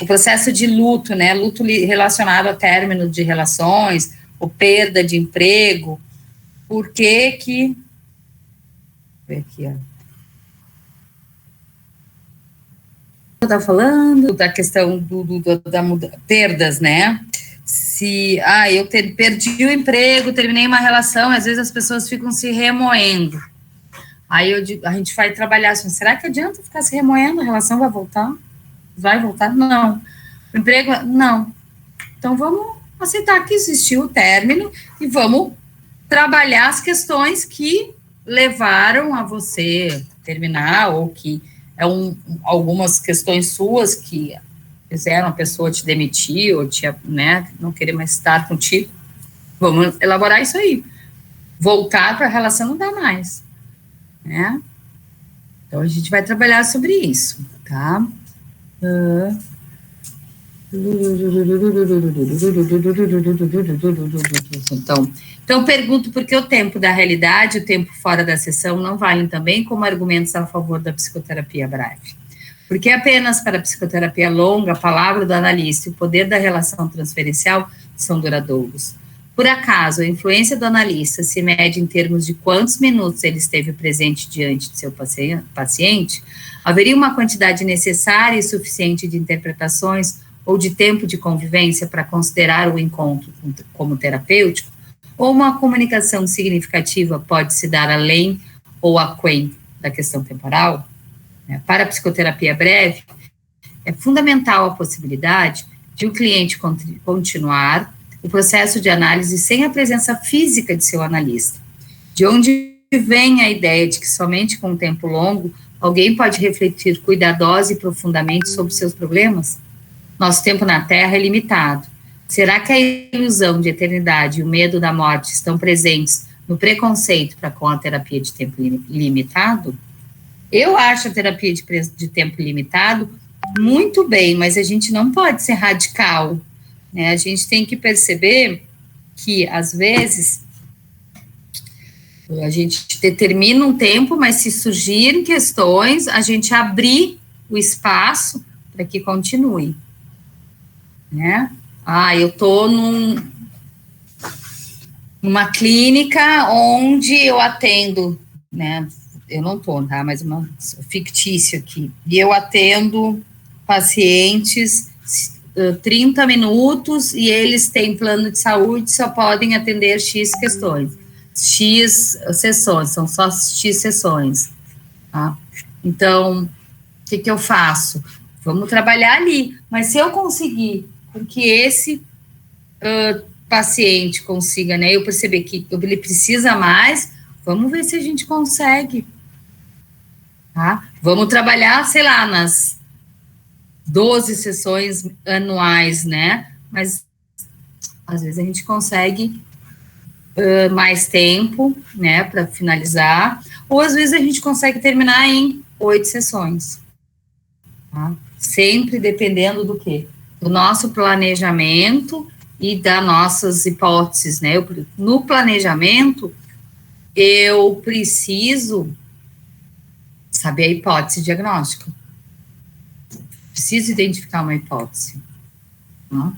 o processo de luto, né, luto relacionado ao término de relações, ou perda de emprego, por que que... Aqui, ó. Eu estava falando da questão perdas, né? Se, eu perdi o emprego, terminei uma relação, às vezes as pessoas ficam se remoendo. Aí a gente vai trabalhar assim, será que adianta ficar se remoendo? A relação vai voltar? Vai voltar? Não. O emprego? Não. Então vamos aceitar que existiu o término e vamos trabalhar as questões que levaram a você terminar, ou que algumas questões suas que fizeram a pessoa te demitir, ou né, não querer mais estar contigo. Vamos elaborar isso aí. Voltar para a relação não dá mais, né? Então, a gente vai trabalhar sobre isso, tá? Então, pergunto por que o tempo da realidade e o tempo fora da sessão não valem também como argumentos a favor da psicoterapia breve. Porque apenas para a psicoterapia longa, a palavra do analista e o poder da relação transferencial são duradouros. Por acaso, a influência do analista se mede em termos de quantos minutos ele esteve presente diante de seu paciente, haveria uma quantidade necessária e suficiente de interpretações ou de tempo de convivência para considerar o encontro como terapêutico, ou uma comunicação significativa pode se dar além ou aquém da questão temporal? Para a psicoterapia breve, é fundamental a possibilidade de o cliente continuar o processo de análise sem a presença física de seu analista. De onde vem a ideia de que somente com um tempo longo alguém pode refletir cuidadosa e profundamente sobre seus problemas? Nosso tempo na Terra é limitado. Será que a ilusão de eternidade e o medo da morte estão presentes no preconceito para com a terapia de tempo limitado? Eu acho a terapia de tempo limitado muito bem, mas a gente não pode ser radical, né? A gente tem que perceber que, às vezes, a gente determina um tempo, mas se surgirem questões, a gente abrir o espaço para que continue, né? Eu estou numa clínica onde eu atendo, né? Eu não estou, tá? Mas fictício aqui. E eu atendo pacientes 30 minutos e eles têm plano de saúde, só podem atender X questões, X sessões, são só X sessões, tá? Então, o que eu faço? Vamos trabalhar ali, mas se eu conseguir com que esse paciente consiga, né, eu perceber que ele precisa mais, vamos ver se a gente consegue, tá? Vamos trabalhar, sei lá, nas 12 sessões anuais, né, mas às vezes a gente consegue mais tempo, né, para finalizar, ou às vezes a gente consegue terminar em 8 sessões, tá? Sempre dependendo do quê? Do nosso planejamento e das nossas hipóteses, né? No planejamento, eu preciso saber a hipótese diagnóstica. Preciso identificar uma hipótese. Né?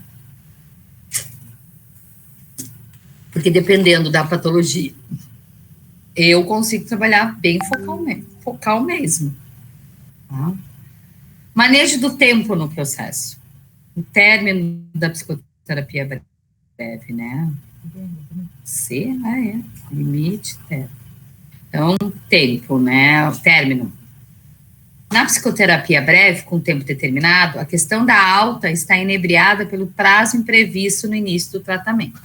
Porque dependendo da patologia, eu consigo trabalhar bem focal mesmo. Tá? Manejo do tempo no processo. O término da psicoterapia breve, né? Limite, término. Então, tempo, né? O término. Na psicoterapia breve, com tempo determinado, a questão da alta está inebriada pelo prazo imprevisto no início do tratamento.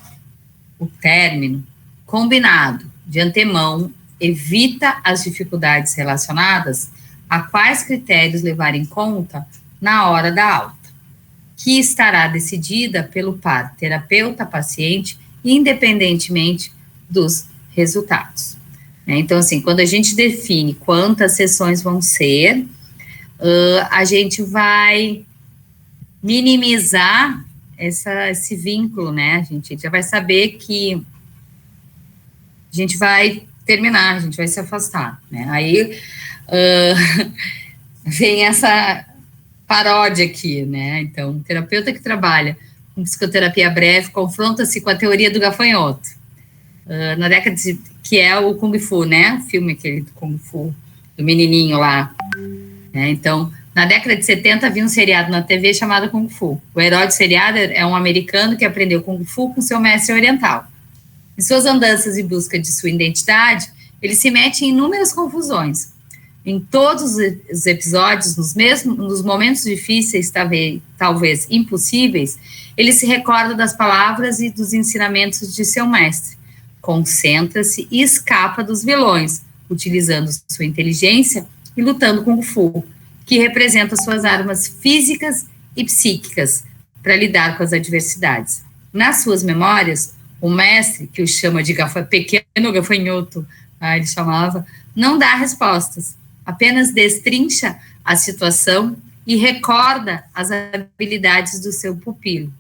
O término, combinado de antemão, evita as dificuldades relacionadas a quais critérios levar em conta na hora da alta. que estará decidida pelo par terapeuta-paciente, independentemente dos resultados. Então, assim, quando a gente define quantas sessões vão ser, a gente vai minimizar esse vínculo, né? A gente já vai saber que a gente vai terminar, a gente vai se afastar, né? Aí vem essa paródia aqui, né? Então, o terapeuta que trabalha com psicoterapia breve confronta-se com a teoria do gafanhoto. Na década que é o Kung Fu, né? O filme aquele do Kung Fu, do menininho lá. Então, na década de 70 havia um seriado na TV chamado Kung Fu. O herói do seriado é um americano que aprendeu Kung Fu com seu mestre oriental. Em suas andanças em busca de sua identidade, ele se mete em inúmeras confusões. Em todos os episódios, nos momentos difíceis, talvez impossíveis, ele se recorda das palavras e dos ensinamentos de seu mestre. Concentra-se e escapa dos vilões, utilizando sua inteligência e lutando com o Fu, que representa suas armas físicas e psíquicas para lidar com as adversidades. Nas suas memórias, o mestre, que o chama de pequeno gafanhoto, ele chamava, não dá respostas, apenas destrincha a situação e recorda as habilidades do seu pupilo.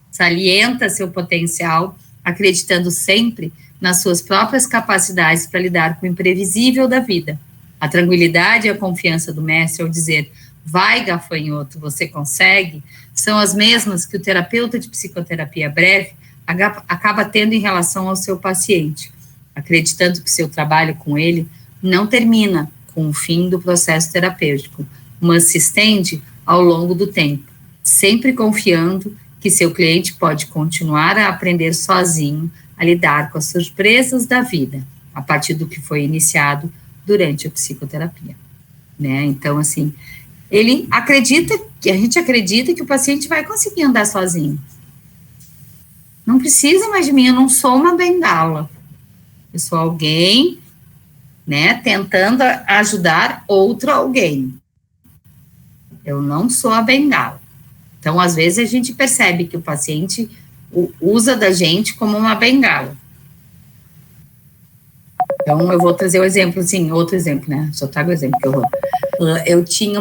Salienta seu potencial, acreditando sempre nas suas próprias capacidades para lidar com o imprevisível da vida. A tranquilidade e a confiança do mestre ao dizer, vai gafanhoto, você consegue, são as mesmas que o terapeuta de psicoterapia breve acaba tendo em relação ao seu paciente, acreditando que seu trabalho com ele não termina com o fim do processo terapêutico, mas se estende ao longo do tempo, sempre confiando que seu cliente pode continuar a aprender sozinho a lidar com as surpresas da vida, a partir do que foi iniciado durante a psicoterapia, né? Então, assim, a gente acredita que o paciente vai conseguir andar sozinho. Não precisa mais de mim, eu não sou uma bengala. Eu sou alguém, né, tentando ajudar outro alguém. Eu não sou a bengala. Então, às vezes, a gente percebe que o paciente usa da gente como uma bengala. Então, eu vou trazer o exemplo, assim, outro exemplo, né? Só trago o exemplo que eu vou. Eu tinha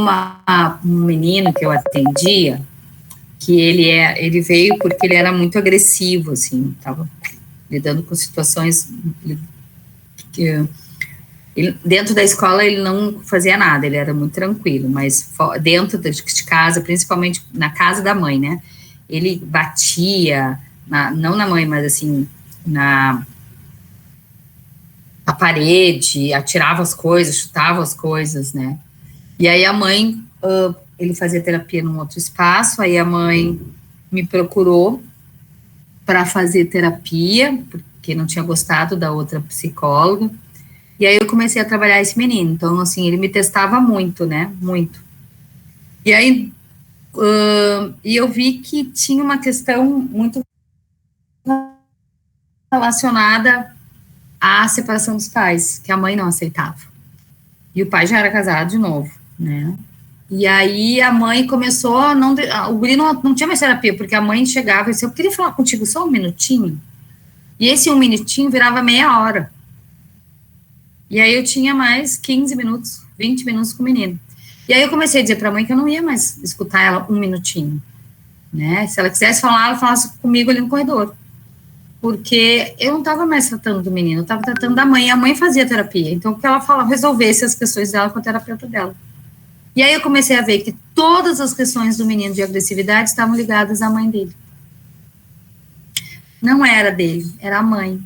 um menino que eu atendia, que ele veio porque ele era muito agressivo, assim, estava lidando com situações que dentro da escola ele não fazia nada, ele era muito tranquilo, mas dentro de casa, principalmente na casa da mãe, né, ele batia, não na mãe, mas assim, na parede, atirava as coisas, chutava as coisas, né, e aí a mãe, ele fazia terapia num outro espaço, aí a mãe me procurou para fazer terapia, porque não tinha gostado da outra psicóloga, e aí eu comecei a trabalhar esse menino, então, assim, ele me testava muito, né, muito. E aí, e eu vi que tinha uma questão muito relacionada à separação dos pais, que a mãe não aceitava. E o pai já era casado de novo, né. E aí a mãe começou a não... O guri não tinha mais terapia, porque a mãe chegava e disse, eu queria falar contigo só um minutinho. E esse um minutinho virava meia hora. E aí eu tinha mais 15 minutos, 20 minutos com o menino. E aí eu comecei a dizer para a mãe que eu não ia mais escutar ela um minutinho, né? Se ela quisesse falar, ela falasse comigo ali no corredor. Porque eu não estava mais tratando do menino, eu estava tratando da mãe, e a mãe fazia terapia. Então, que ela resolvesse as questões dela com o terapeuta dela. E aí eu comecei a ver que todas as questões do menino de agressividade estavam ligadas à mãe dele. Não era dele, era a mãe.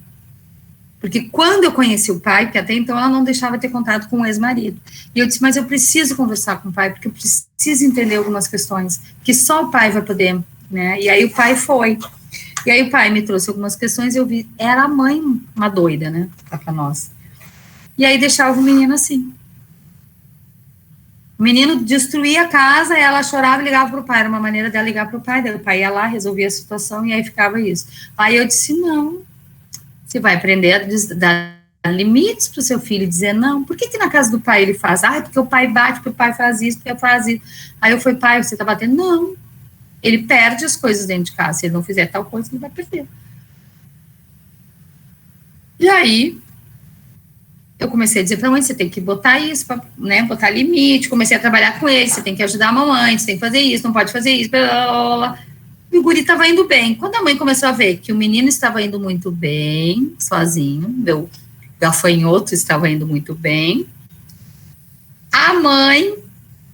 Porque quando eu conheci o pai, porque até então ela não deixava ter contato com o ex-marido, e eu disse, mas eu preciso conversar com o pai, porque eu preciso entender algumas questões, que só o pai vai poder, né, e aí o pai foi, e aí o pai me trouxe algumas questões, e eu vi, era a mãe uma doida, né, para nós, e aí deixava o menino assim, o menino destruía a casa, ela chorava e ligava para o pai, era uma maneira dela ligar para o pai, daí o pai ia lá, resolvia a situação, e aí ficava isso, aí eu disse, não, você vai aprender a dar limites para o seu filho, dizer não. Por que na casa do pai ele faz? Ah, porque o pai bate, porque o pai faz isso, porque o pai faz isso. Aí eu falei, pai, você está batendo? Não. ele perde as coisas dentro de casa. Se ele não fizer tal coisa, ele vai perder. E aí, eu comecei a dizer para a mãe, você tem que botar isso, né, botar limite, comecei a trabalhar com ele, você tem que ajudar a mamãe, você tem que fazer isso, não pode fazer isso, blá, blá, blá. E o guri estava indo bem. Quando a mãe começou a ver que o menino estava indo muito bem, sozinho, meu gafanhoto estava indo muito bem, a mãe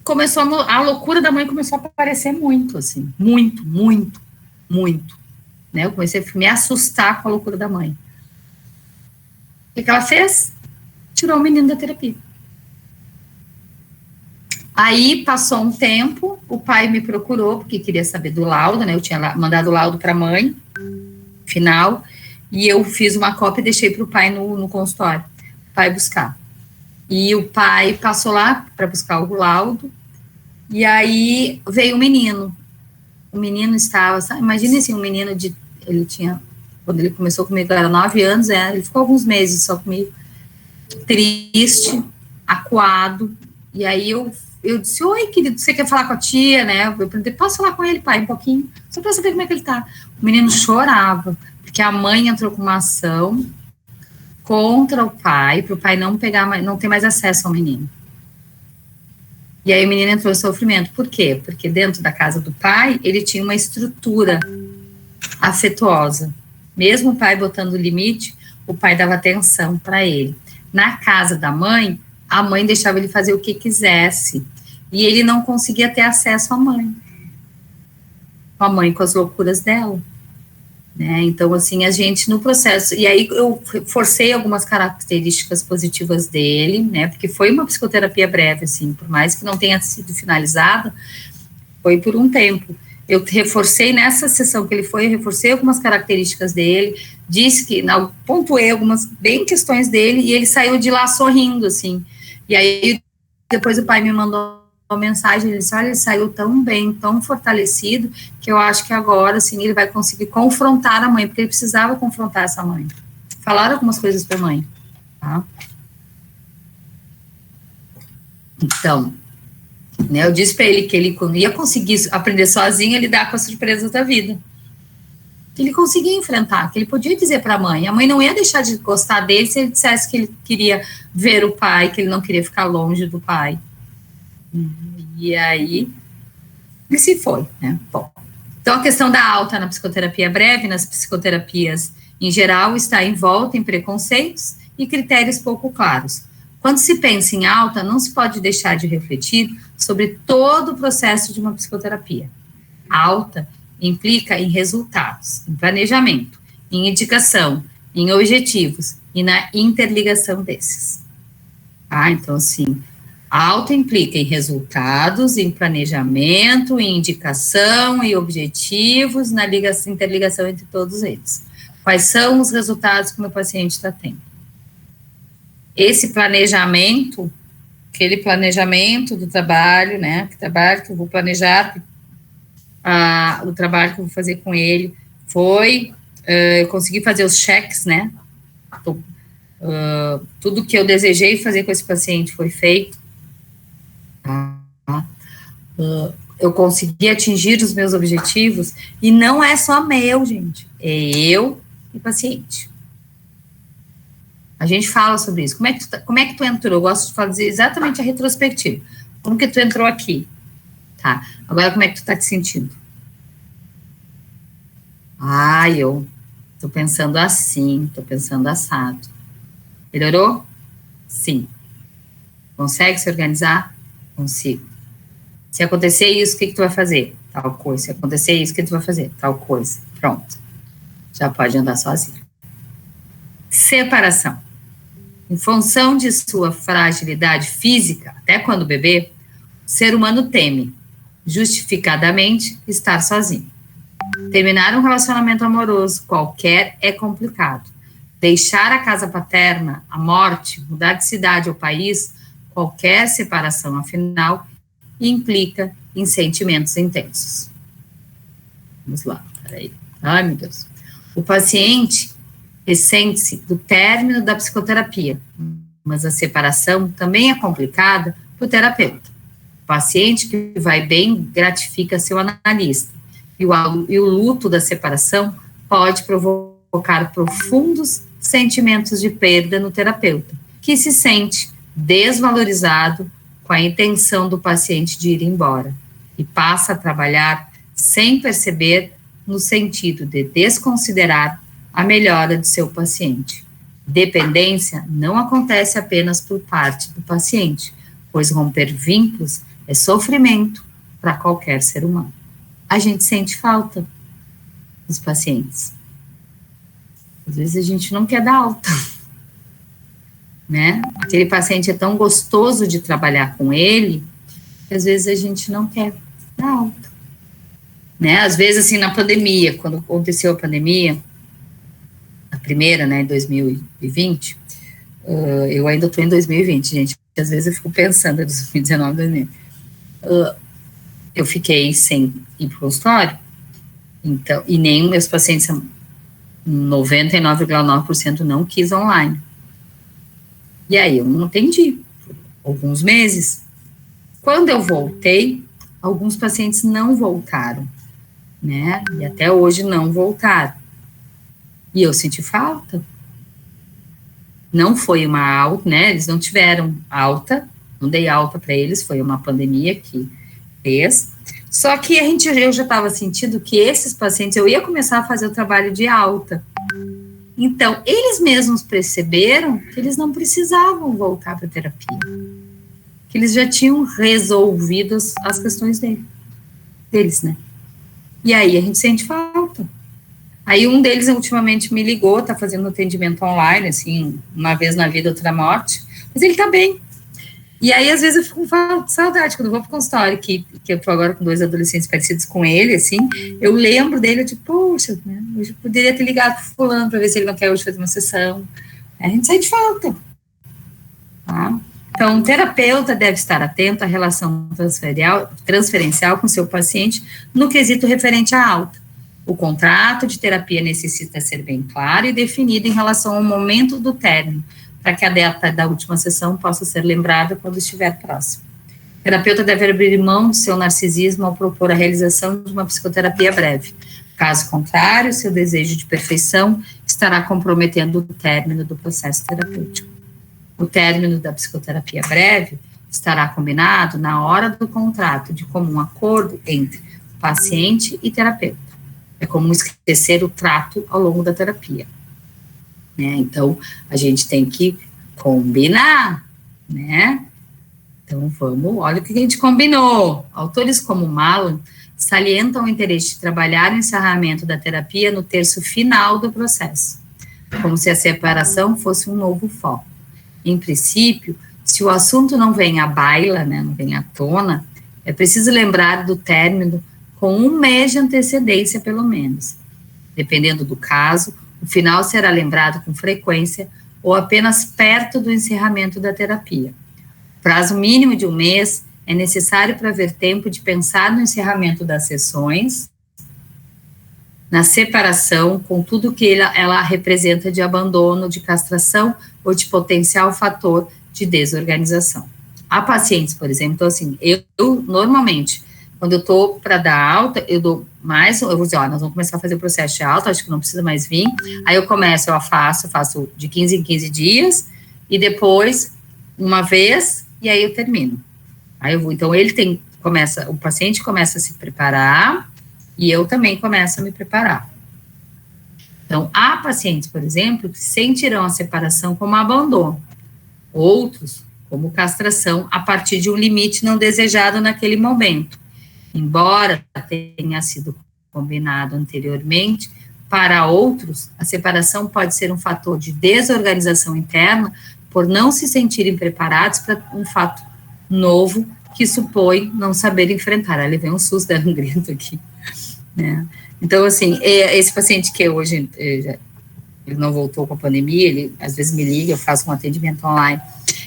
começou, a loucura da mãe começou a aparecer muito, assim, muito, né, eu comecei a me assustar com a loucura da mãe. O que ela fez? Tirou o menino da terapia. Aí, passou um tempo, o pai me procurou, porque queria saber do laudo, né, eu tinha mandado o laudo para a mãe, final, e eu fiz uma cópia e deixei para o pai no consultório, o pai buscar. E o pai passou lá para buscar o laudo, e aí veio o menino estava, sabe, imagina assim, um menino ele tinha, quando ele começou comigo, era 9 anos, ele ficou alguns meses só comigo, triste, acuado, e aí eu disse, oi, querido, você quer falar com a tia, né, eu perguntei, posso falar com ele, pai, um pouquinho, só para saber como é que ele tá. O menino chorava, porque a mãe entrou com uma ação contra o pai, para o pai não ter mais acesso ao menino. E aí o menino entrou em sofrimento. Por quê? Porque dentro da casa do pai, ele tinha uma estrutura afetuosa. Mesmo o pai botando limite, o pai dava atenção para ele. Na casa da mãe, a mãe deixava ele fazer o que quisesse. E ele não conseguia ter acesso à mãe. A mãe com as loucuras dela. Né? Então, assim, a gente no processo, e aí eu forcei algumas características positivas dele, né, porque foi uma psicoterapia breve, assim, por mais que não tenha sido finalizada, foi por um tempo. Eu reforcei nessa sessão que ele foi, eu reforcei algumas características dele, disse que, pontuei algumas bem questões dele, e ele saiu de lá sorrindo, assim, e aí depois o pai me mandou uma mensagem, ele disse, olha, ele saiu tão bem, tão fortalecido, que eu acho que agora, assim, ele vai conseguir confrontar a mãe, porque ele precisava confrontar essa mãe. Falaram algumas coisas para a mãe, tá? Então, né, eu disse para ele que ele ia conseguir aprender sozinho a lidar com as surpresas da vida. Que ele conseguia enfrentar, que ele podia dizer para a mãe não ia deixar de gostar dele se ele dissesse que ele queria ver o pai, que ele não queria ficar longe do pai. E aí, ele se foi, né? Bom, então a questão da alta na psicoterapia breve, nas psicoterapias em geral, está envolta em preconceitos e critérios pouco claros. Quando se pensa em alta, não se pode deixar de refletir sobre todo o processo de uma psicoterapia. A alta implica em resultados, em planejamento, em indicação, em objetivos e na interligação desses. Então, assim, a alta implica em resultados, em planejamento, em indicação e objetivos, na interligação entre todos eles. Quais são os resultados que o meu paciente está tendo? Esse planejamento, aquele planejamento do trabalho, né, que trabalho que eu vou planejar, o trabalho que eu vou fazer com ele foi, eu consegui fazer os cheques, né, tudo que eu desejei fazer com esse paciente foi feito, eu consegui atingir os meus objetivos, e não é só meu, gente, é eu e o paciente. A gente fala sobre isso. Como é que tu entrou? Eu gosto de fazer exatamente a retrospectiva. Como que tu entrou aqui? Tá. Agora, como é que tu tá te sentindo? Eu tô pensando assim, tô pensando assado. Melhorou? Sim. Consegue se organizar? Consigo. Se acontecer isso, o que tu vai fazer? Tal coisa. Se acontecer isso, o que tu vai fazer? Tal coisa. Pronto. Já pode andar sozinho. Separação. Em função de sua fragilidade física, até quando bebê, o ser humano teme, justificadamente, estar sozinho. Terminar um relacionamento amoroso qualquer é complicado. Deixar a casa paterna, a morte, mudar de cidade ou país, qualquer separação, afinal, implica em sentimentos intensos. Vamos lá, peraí. Ai, meu Deus. O paciente ressente-se do término da psicoterapia, mas a separação também é complicada para o terapeuta. O paciente que vai bem gratifica seu analista, E o luto da separação pode provocar profundos sentimentos de perda no terapeuta, que se sente desvalorizado com a intenção do paciente de ir embora e passa a trabalhar sem perceber no sentido de desconsiderar a melhora de seu paciente. Dependência não acontece apenas por parte do paciente, pois romper vínculos é sofrimento para qualquer ser humano. A gente sente falta dos pacientes. Às vezes a gente não quer dar alta, né? Aquele paciente é tão gostoso de trabalhar com ele, que às vezes a gente não quer dar alta, né? Às vezes, assim, na pandemia, quando aconteceu a pandemia, a primeira, né, em 2020, eu ainda estou em 2020, gente, às vezes eu fico pensando em 2019, 2020. Eu fiquei sem ir para o consultório, então, e nem meus pacientes, 99,9% não quis online. E aí eu não atendi por alguns meses. Quando eu voltei, alguns pacientes não voltaram, né? E até hoje não voltaram. E eu senti falta. Não foi uma alta, né? Eles não tiveram alta, não dei alta para eles, foi uma pandemia que fez. Só que eu já estava sentindo que esses pacientes, eu ia começar a fazer o trabalho de alta. Então, eles mesmos perceberam que eles não precisavam voltar para a terapia, que eles já tinham resolvido as questões deles, né? E aí a gente sente falta. Aí um deles ultimamente me ligou, tá fazendo atendimento online, assim, uma vez na vida, outra morte, mas ele tá bem. E aí, às vezes, eu fico com saudade, quando eu vou pro consultório, que eu tô agora com 2 adolescentes parecidos com ele, assim, eu lembro dele, eu digo, poxa, né, eu poderia ter ligado pro fulano para ver se ele não quer hoje fazer uma sessão. A gente sente falta. Tá? Então, o terapeuta deve estar atento à relação transferencial com seu paciente no quesito referente à alta. O contrato de terapia necessita ser bem claro e definido em relação ao momento do término, para que a data da última sessão possa ser lembrada quando estiver próximo. O terapeuta deve abrir mão do seu narcisismo ao propor a realização de uma psicoterapia breve. Caso contrário, seu desejo de perfeição estará comprometendo o término do processo terapêutico. O término da psicoterapia breve estará combinado na hora do contrato de comum acordo entre paciente e terapeuta. É comum esquecer o trato ao longo da terapia. Né? Então, a gente tem que combinar, né? Então, olha o que a gente combinou. Autores como Malan salientam o interesse de trabalhar o encerramento da terapia no terço final do processo, como se a separação fosse um novo foco. Em princípio, se o assunto não vem à baila, né, não vem à tona, é preciso lembrar do término com 1 mês de antecedência, pelo menos. Dependendo do caso, o final será lembrado com frequência ou apenas perto do encerramento da terapia. O prazo mínimo de 1 mês é necessário para haver tempo de pensar no encerramento das sessões, na separação, com tudo que ela representa de abandono, de castração ou de potencial fator de desorganização. Há pacientes, por exemplo, então assim, eu normalmente, quando eu estou para dar alta, eu dou mais, eu vou dizer, nós vamos começar a fazer o processo de alta, acho que não precisa mais vir, aí eu faço de 15 em 15 dias, e depois, uma vez, e aí eu termino. Aí eu vou, então o paciente começa a se preparar, e eu também começo a me preparar. Então, há pacientes, por exemplo, que sentirão a separação como abandono, outros, como castração, a partir de um limite não desejado naquele momento. Embora tenha sido combinado anteriormente, para outros, a separação pode ser um fator de desorganização interna por não se sentirem preparados para um fato novo que supõe não saber enfrentar. Aí levei um susto, dando um grito aqui. Né? Então, assim, esse paciente que hoje, ele não voltou com a pandemia, ele às vezes me liga, eu faço um atendimento online,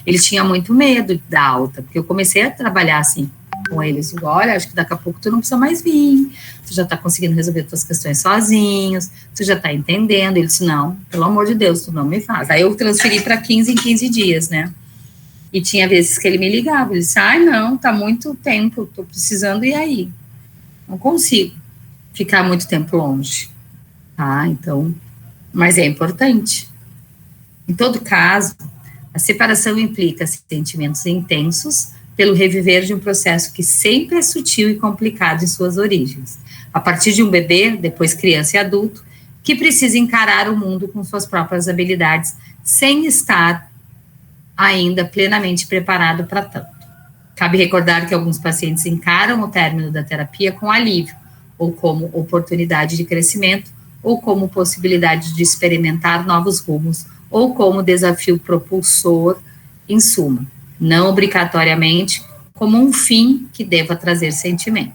ele tinha muito medo da alta, porque eu comecei a trabalhar assim, com eles, digo, olha, acho que daqui a pouco tu não precisa mais vir, tu já tá conseguindo resolver tuas questões sozinhos, tu já tá entendendo. Ele disse, não, pelo amor de Deus, tu não me faz. Aí eu transferi para 15 em 15 dias, né, e tinha vezes que ele me ligava, ele disse, ai não, tá muito tempo, tô precisando, e aí? Não consigo. ficar muito tempo longe, tá? Então, mas é importante. Em todo caso, a separação implica sentimentos intensos pelo reviver de um processo que sempre é sutil e complicado em suas origens. A partir de um bebê, depois criança e adulto, que precisa encarar o mundo com suas próprias habilidades, sem estar ainda plenamente preparado para tanto. Cabe recordar que alguns pacientes encaram o término da terapia com alívio, ou como oportunidade de crescimento, ou como possibilidade de experimentar novos rumos, ou como desafio propulsor, em suma, não obrigatoriamente como um fim que deva trazer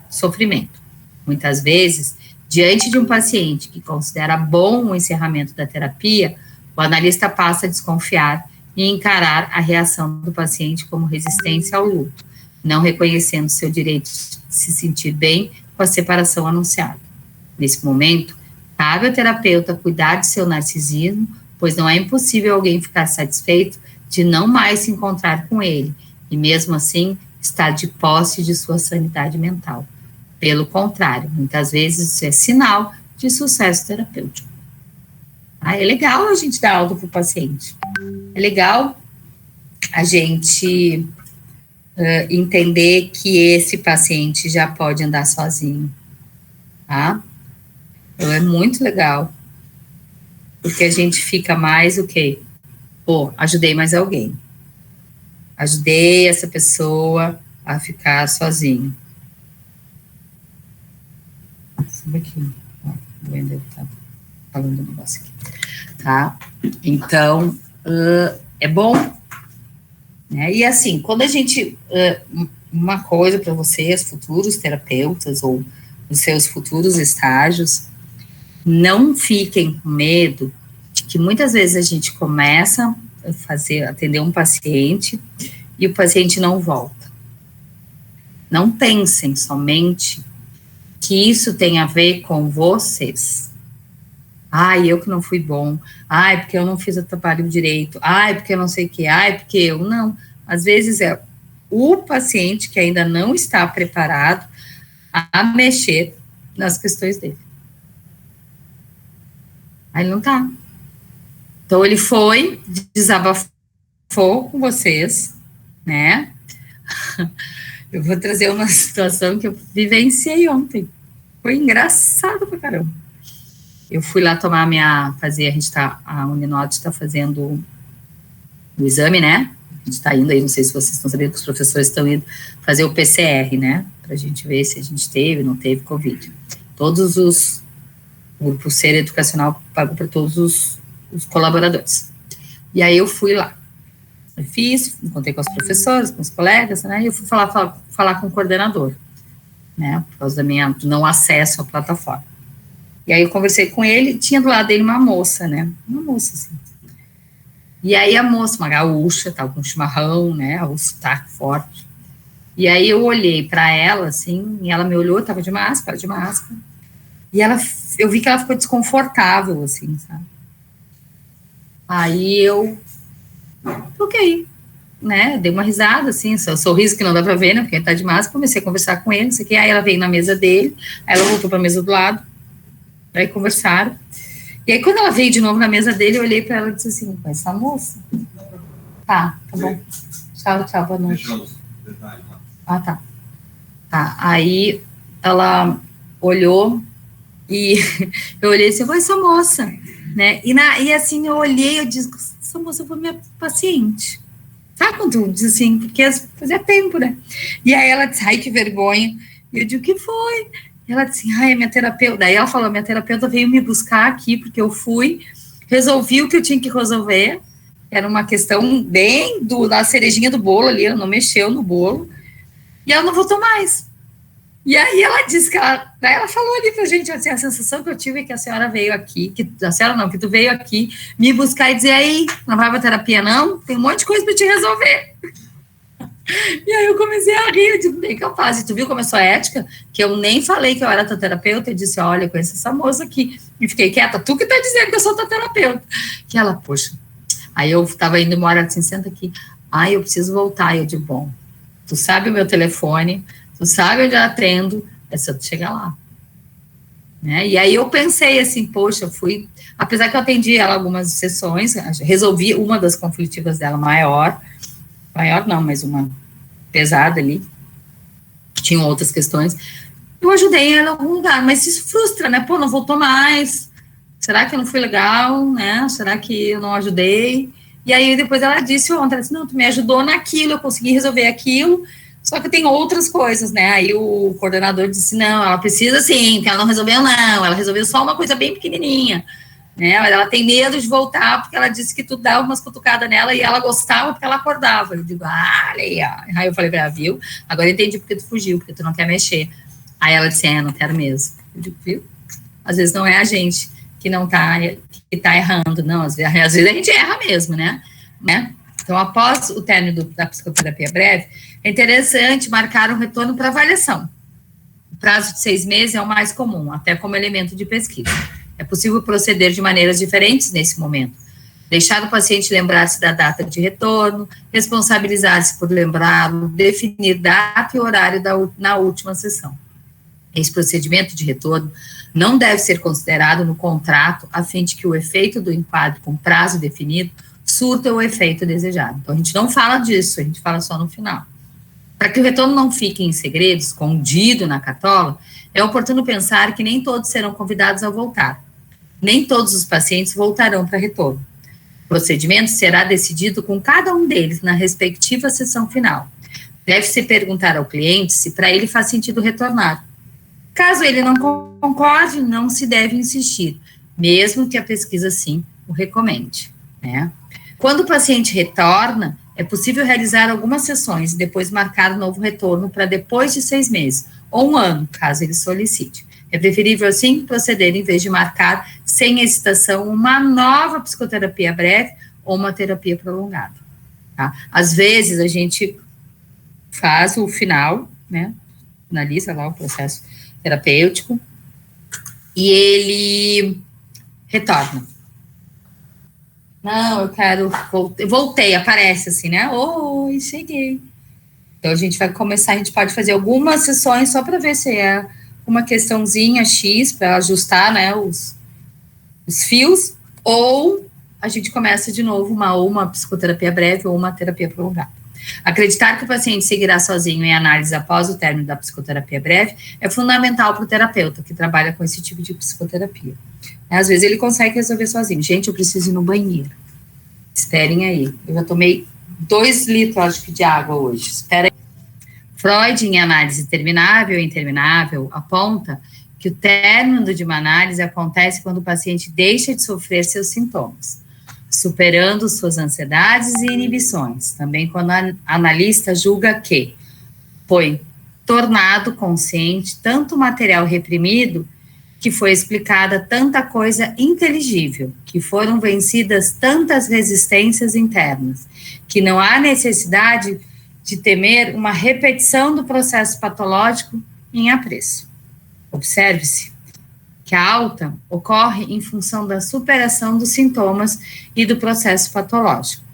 sofrimento. Muitas vezes, diante de um paciente que considera bom o encerramento da terapia, o analista passa a desconfiar e encarar a reação do paciente como resistência ao luto, não reconhecendo seu direito de se sentir bem com a separação anunciada. Nesse momento, cabe ao terapeuta cuidar de seu narcisismo, pois não é impossível alguém ficar satisfeito de não mais se encontrar com ele, e mesmo assim, estar de posse de sua sanidade mental. Pelo contrário, muitas vezes isso é sinal de sucesso terapêutico. É legal a gente dar alta para o paciente. É legal a gente entender que esse paciente já pode andar sozinho, tá? Então, é muito legal. Porque a gente fica mais o quê? Pô, ajudei mais alguém. Ajudei essa pessoa a ficar sozinho. Sabe aqui? Ó, o Wendel tá falando um negócio aqui. Tá? Então, é bom, né? E assim, quando a gente, uma coisa para vocês, futuros terapeutas ou os seus futuros estágios, não fiquem com medo de que muitas vezes a gente começa a atender um paciente e o paciente não volta. Não pensem somente que isso tem a ver com vocês. Ai, eu que não fui bom. Ai, porque eu não fiz o trabalho direito. Ai, porque eu não sei o que. Ai, porque eu não. Às vezes é o paciente que ainda não está preparado a mexer nas questões dele. Aí ele não tá. Então ele foi, desabafou com vocês, né? Eu vou trazer uma situação que eu vivenciei ontem. Foi engraçado pra caramba. Eu fui lá tomar a Uninote está fazendo o exame, né? A gente está indo aí, não sei se vocês estão sabendo que os professores estão indo fazer o PCR, né? Pra gente ver se a gente teve ou não teve Covid. O Grupo Ser Educacional pagou para todos os colaboradores. E aí eu fui lá. Eu encontrei com as professoras, com os colegas, né? E eu fui falar com o coordenador, né? Por causa do não acesso à plataforma. E aí eu conversei com ele, tinha do lado dele uma moça, né? Uma moça, assim. E aí a moça, uma gaúcha, tava com chimarrão, né? O sotaque forte. E aí eu olhei para ela, assim, e ela me olhou, tava de máscara. E eu vi que ela ficou desconfortável, assim, sabe? Aí eu, ok, né? Dei uma risada, assim, o sorriso que não dá para ver, né? Porque ele tá de máscara, comecei a conversar com ele, não sei o quê. Aí ela veio na mesa dele, aí ela voltou para a mesa do lado. Aí conversaram. E aí, quando ela veio de novo na mesa dele, eu olhei para ela e disse assim, com essa moça? Tá bom. Tchau, boa noite. Tá. Aí, ela olhou e eu olhei assim, foi essa moça, né? E assim, eu olhei, eu disse, essa moça foi minha paciente. Sabe quando tu diz assim, porque fazia tempo, né? E aí ela disse, ai, que vergonha. E eu digo, o que foi? Ela disse, ai, minha terapeuta. Daí ela falou, minha terapeuta veio me buscar aqui, porque eu resolvi o que eu tinha que resolver. Era uma questão bem da cerejinha do bolo ali, ela não mexeu no bolo. E ela não voltou mais. E aí ela disse daí ela falou ali pra gente, assim, a sensação que eu tive é que a senhora veio aqui, que tu veio aqui me buscar e dizer, aí, não vai pra terapia não? Tem um monte de coisa pra te resolver. E aí eu comecei a rir, eu disse, bem capaz. E tu viu como eu sou ética? Que eu nem falei que eu era tua terapeuta, eu disse, olha, eu conheço essa moça aqui. E fiquei quieta, tu que tá dizendo que eu sou tua terapeuta. Que ela, poxa. Aí eu tava indo embora, assim, senta aqui. Ai, eu preciso voltar. E eu digo, bom, tu sabe o meu telefone, tu sabe onde eu atendo, é só tu chegar lá. né? E aí eu pensei assim, poxa, apesar que eu atendi ela algumas sessões, resolvi uma das conflitivas dela maior não, mas uma pesada ali, tinham outras questões, eu ajudei ela em algum lugar, mas isso frustra, né? Pô, não voltou mais, será que eu não fui legal, né? Será que eu não ajudei? E aí depois ela disse ontem, ela disse, não, tu me ajudou naquilo, eu consegui resolver aquilo, só que tem outras coisas, né? Aí o coordenador disse, não, ela precisa sim, porque ela não resolveu não, ela resolveu só uma coisa bem pequenininha, né? Mas ela tem medo de voltar, porque ela disse que tu dava umas cutucadas nela e ela gostava porque ela acordava. Eu digo, olha aí, ó. Aí eu falei pra ela, viu? Agora eu entendi porque tu fugiu, porque tu não quer mexer. Aí ela disse, não quero mesmo. Eu digo, viu? Às vezes não é a gente que não tá, que tá errando, não. Às vezes a gente erra mesmo, né? Então, após o término da psicoterapia breve, é interessante marcar um retorno para avaliação. O prazo de 6 meses é o mais comum, até como elemento de pesquisa. É possível proceder de maneiras diferentes nesse momento. Deixar o paciente lembrar-se da data de retorno, responsabilizar-se por lembrá-lo, definir data e horário na última sessão. Esse procedimento de retorno não deve ser considerado no contrato, a fim de que o efeito do enquadro com prazo definido surta o efeito desejado. Então, a gente não fala disso, a gente fala só no final. Para que o retorno não fique em segredo, escondido na cartola, é oportuno pensar que nem todos serão convidados a voltar. Nem todos os pacientes voltarão para retorno. O procedimento será decidido com cada um deles na respectiva sessão final. Deve-se perguntar ao cliente se para ele faz sentido retornar. Caso ele não concorde, não se deve insistir, mesmo que a pesquisa sim o recomende, né? Quando o paciente retorna, é possível realizar algumas sessões e depois marcar um novo retorno para depois de 6 meses, ou 1 ano, caso ele solicite. É preferível, assim, proceder em vez de marcar, sem hesitação, uma nova psicoterapia breve ou uma terapia prolongada, tá? Às vezes, a gente faz o final, né, finaliza lá o processo terapêutico, e ele retorna. Não, eu quero, voltei, aparece assim, né? Oi, cheguei. Então, a gente vai começar, a gente pode fazer algumas sessões só para ver se é uma questãozinha X, para ajustar, né, os fios, ou a gente começa de novo uma psicoterapia breve ou uma terapia prolongada. Acreditar que o paciente seguirá sozinho em análise após o término da psicoterapia breve é fundamental para o terapeuta que trabalha com esse tipo de psicoterapia. Às vezes ele consegue resolver sozinho. Gente, eu preciso ir no banheiro. Esperem aí. Eu já tomei 2 litros, acho que, de água hoje. Espera aí. Freud, em Análise Terminável e Interminável, aponta que o término de uma análise acontece quando o paciente deixa de sofrer seus sintomas, superando suas ansiedades e inibições. Também quando a analista julga que foi tornado consciente tanto material reprimido, que foi explicada tanta coisa inteligível, que foram vencidas tantas resistências internas, que não há necessidade de temer uma repetição do processo patológico em apreço. Observe-se que a alta ocorre em função da superação dos sintomas e do processo patológico.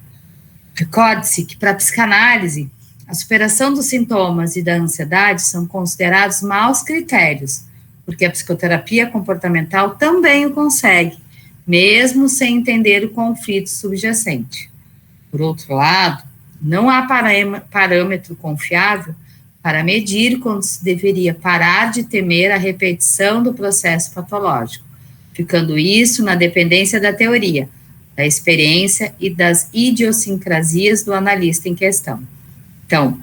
Recorde-se que, para a psicanálise, a superação dos sintomas e da ansiedade são considerados maus critérios, porque a psicoterapia comportamental também o consegue, mesmo sem entender o conflito subjacente. Por outro lado, não há parâmetro confiável para medir quando se deveria parar de temer a repetição do processo patológico, ficando isso na dependência da teoria, da experiência e das idiosincrasias do analista em questão. Então,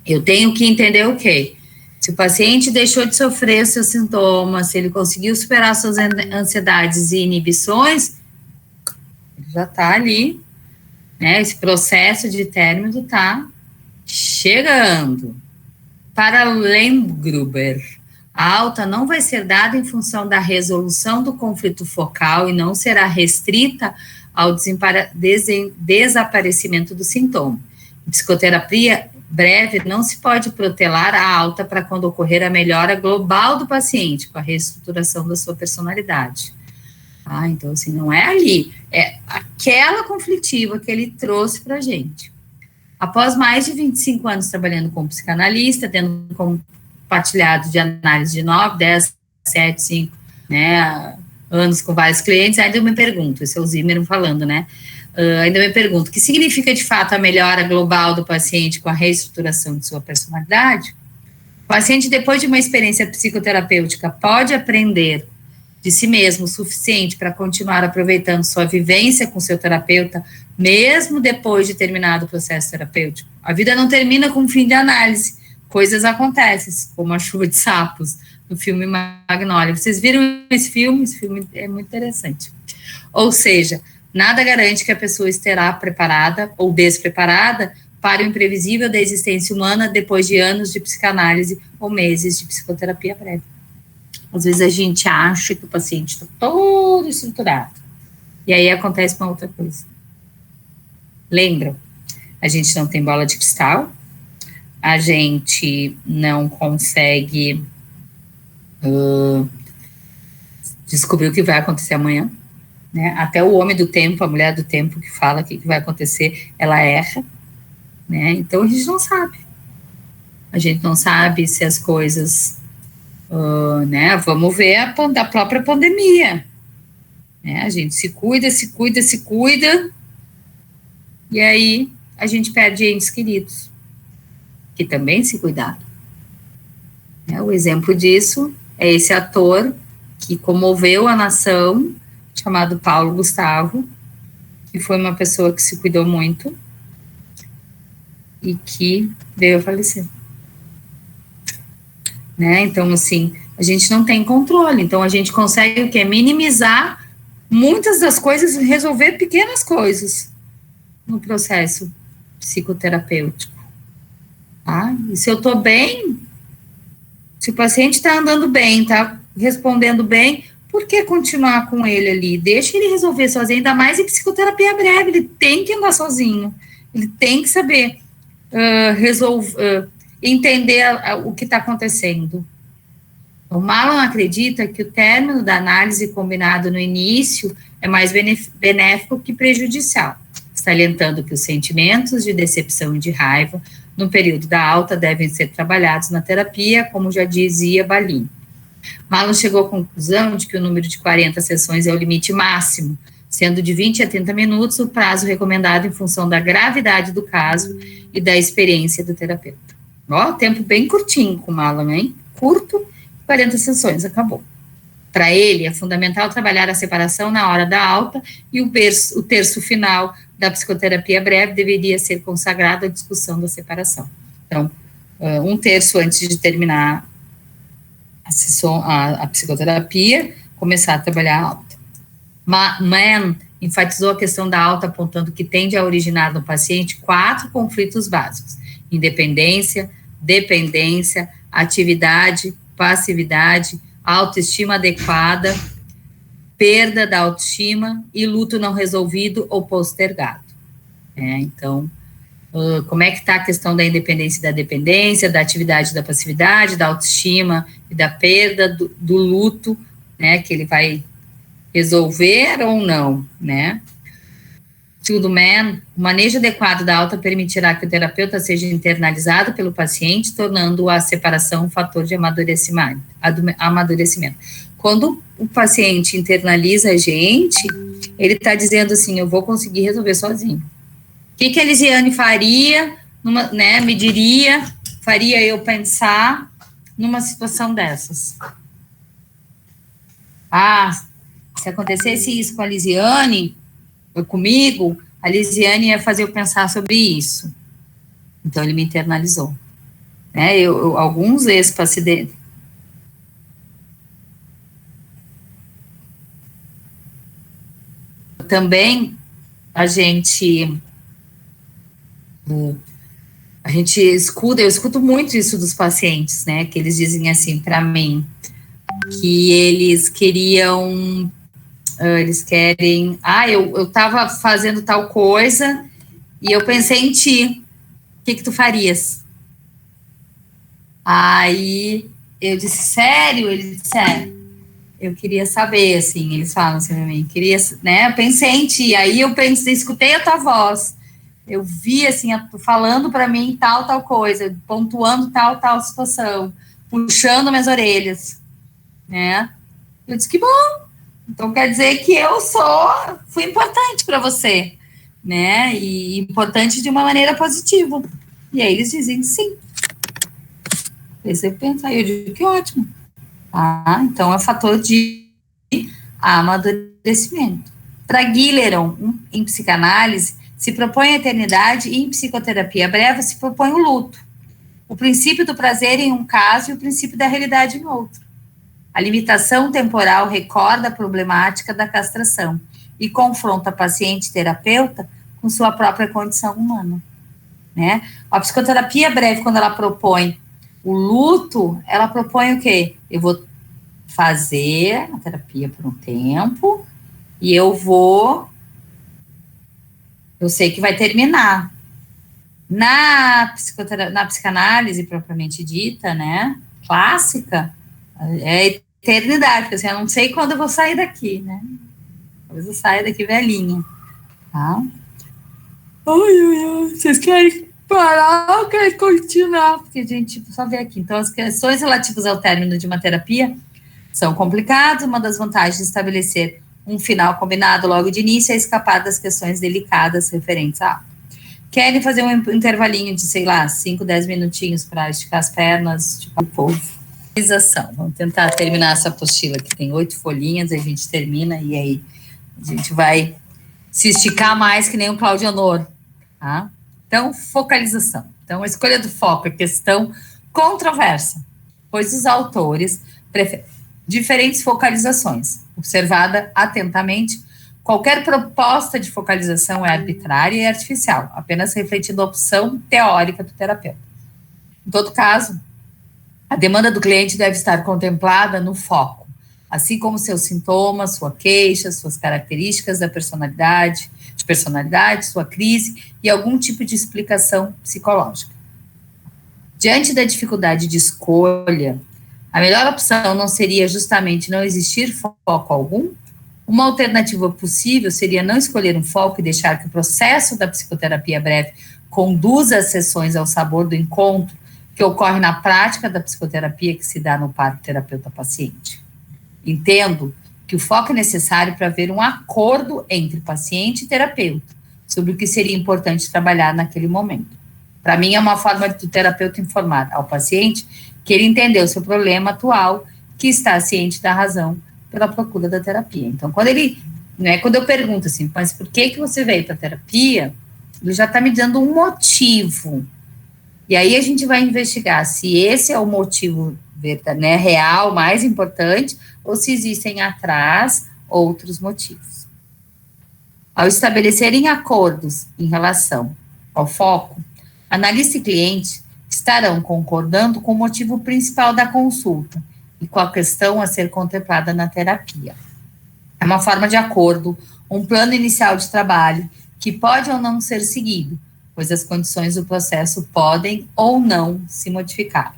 eu tenho que entender o quê? Se o paciente deixou de sofrer seus sintomas, se ele conseguiu superar suas ansiedades e inibições, ele já está ali, né? Esse processo de término está chegando. Para Lemgruber, a alta não vai ser dada em função da resolução do conflito focal e não será restrita ao desaparecimento do sintoma. Em psicoterapia breve, não se pode protelar a alta para quando ocorrer a melhora global do paciente, com a reestruturação da sua personalidade. Então, assim, não é ali, é aquela conflitiva que ele trouxe para a gente. Após mais de 25 anos trabalhando como psicanalista, tendo compartilhado de análise de 9, 10, 7, 5 né, anos com vários clientes, ainda eu me pergunto, esse é o Zimmermann falando, né, ainda me pergunto, o que significa de fato a melhora global do paciente com a reestruturação de sua personalidade? O paciente, depois de uma experiência psicoterapêutica, pode aprender de si mesmo o suficiente para continuar aproveitando sua vivência com seu terapeuta, mesmo depois de terminado o processo terapêutico. A vida não termina com o fim de análise, coisas acontecem, como a chuva de sapos, no filme Magnolia. Vocês viram esse filme? Esse filme é muito interessante. Ou seja, nada garante que a pessoa estará preparada ou despreparada para o imprevisível da existência humana depois de anos de psicanálise ou meses de psicoterapia prévia. Às vezes a gente acha que o paciente está todo estruturado. E aí acontece uma outra coisa. Lembram? A gente não tem bola de cristal, a gente não consegue descobrir o que vai acontecer amanhã, né? Até o homem do tempo, a mulher do tempo que fala o que vai acontecer, ela erra, né? Então a gente não sabe. A gente não sabe se as coisas... né, vamos ver a própria pandemia, né, a gente se cuida, e aí a gente perde entes queridos, que também se cuidaram, né, o exemplo disso é esse ator que comoveu a nação, chamado Paulo Gustavo, que foi uma pessoa que se cuidou muito, e que veio a falecer. Né? Então, assim, a gente não tem controle, então a gente consegue o quê? Minimizar muitas das coisas e resolver pequenas coisas no processo psicoterapêutico, tá? E se eu tô bem, se o paciente está andando bem, tá respondendo bem, por que continuar com ele ali? Deixa ele resolver sozinho, ainda mais em psicoterapia breve, ele tem que andar sozinho, ele tem que saber entender o que está acontecendo. O Malon acredita que o término da análise combinado no início é mais benéfico que prejudicial, salientando que os sentimentos de decepção e de raiva no período da alta devem ser trabalhados na terapia, como já dizia Balin. Malon chegou à conclusão de que o número de 40 sessões é o limite máximo, sendo de 20 a 30 minutos o prazo recomendado em função da gravidade do caso e da experiência do terapeuta. Ó, tempo bem curtinho com o Malon, hein? Curto, 40 sessões, acabou. Para ele, é fundamental trabalhar a separação na hora da alta e o terço final da psicoterapia breve deveria ser consagrado à discussão da separação. Então, um terço antes de terminar a psicoterapia, começar a trabalhar a alta. Mann enfatizou a questão da alta, apontando que tende a originar no paciente 4 conflitos básicos: independência, dependência, atividade, passividade, autoestima adequada, perda da autoestima e luto não resolvido ou postergado. Então, como é que está a questão da independência e da dependência, da atividade e da passividade, da autoestima e da perda, do luto, né, que ele vai resolver ou não, né? Segundo Mann, o manejo adequado da alta permitirá que o terapeuta seja internalizado pelo paciente, tornando a separação um fator de amadurecimento. Quando o paciente internaliza a gente, ele está dizendo assim, eu vou conseguir resolver sozinho. O que a Elisiane faria, me diria, faria eu pensar numa situação dessas? Se acontecesse isso com a Elisiane, comigo, a Lisiane ia fazer eu pensar sobre isso. Então, ele me internalizou. Alguns ex-pacientes... Também, a gente escuta, eu escuto muito isso dos pacientes, né, que eles dizem assim para mim, que eles querem, eu estava fazendo tal coisa e eu pensei em ti, o que tu farias? Aí eu disse, sério? Ele disse, eu queria saber, assim, eles falam assim pra mim, eu pensei em ti, aí eu escutei a tua voz, eu vi, assim, falando para mim tal coisa, pontuando tal situação, puxando minhas orelhas, né? Eu disse, que bom. Então, quer dizer que fui importante para você, né? E importante de uma maneira positiva. E aí eles dizem sim. Aí você pensa, aí eu digo, que ótimo. Então, é fator de amadurecimento. Para Guilleron, em psicanálise, se propõe a eternidade e em psicoterapia breve se propõe o luto. O princípio do prazer em um caso e o princípio da realidade em outro. A limitação temporal recorda a problemática da castração e confronta a paciente e terapeuta com sua própria condição humana, né? A psicoterapia breve, quando ela propõe o luto, ela propõe o quê? Eu vou fazer a terapia por um tempo e eu sei que vai terminar. Na psicanálise propriamente dita, né, clássica, é eternidade, porque assim, eu não sei quando eu vou sair daqui, né? Talvez eu saia daqui velhinha, tá? Vocês querem parar ou querem continuar? Porque a gente só vê aqui. Então, as questões relativas ao término de uma terapia são complicadas. Uma das vantagens de estabelecer um final combinado logo de início é escapar das questões delicadas referentes a. Querem fazer um intervalinho de, sei lá, 5, 10 minutinhos para esticar as pernas, esticar o povo. Vamos tentar terminar essa apostila que tem 8 folhinhas, a gente termina e aí a gente vai se esticar mais que nem o Cláudio Honor, tá? Então, focalização. Então, a escolha do foco é questão controversa, pois os autores preferem diferentes focalizações. Observada atentamente, qualquer proposta de focalização é arbitrária e artificial, apenas refletindo a opção teórica do terapeuta. Em todo caso, a demanda do cliente deve estar contemplada no foco, assim como seus sintomas, sua queixa, suas características da personalidade, sua crise e algum tipo de explicação psicológica. Diante da dificuldade de escolha, a melhor opção não seria justamente não existir foco algum? Uma alternativa possível seria não escolher um foco e deixar que o processo da psicoterapia breve conduza as sessões ao sabor do encontro que ocorre na prática da psicoterapia que se dá no par terapeuta-paciente. Entendo que o foco é necessário para haver um acordo entre paciente e terapeuta sobre o que seria importante trabalhar naquele momento. Para mim, é uma forma do terapeuta informar ao paciente que ele entendeu seu problema atual, que está ciente da razão pela procura da terapia. Então, quando eu pergunto assim, mas por que você veio para a terapia? Ele já está me dando um motivo. E aí a gente vai investigar se esse é o motivo, né, real, mais importante, ou se existem atrás outros motivos. Ao estabelecerem acordos em relação ao foco, analista e cliente estarão concordando com o motivo principal da consulta e com a questão a ser contemplada na terapia. É uma forma de acordo, um plano inicial de trabalho que pode ou não ser seguido, pois as condições do processo podem ou não se modificar.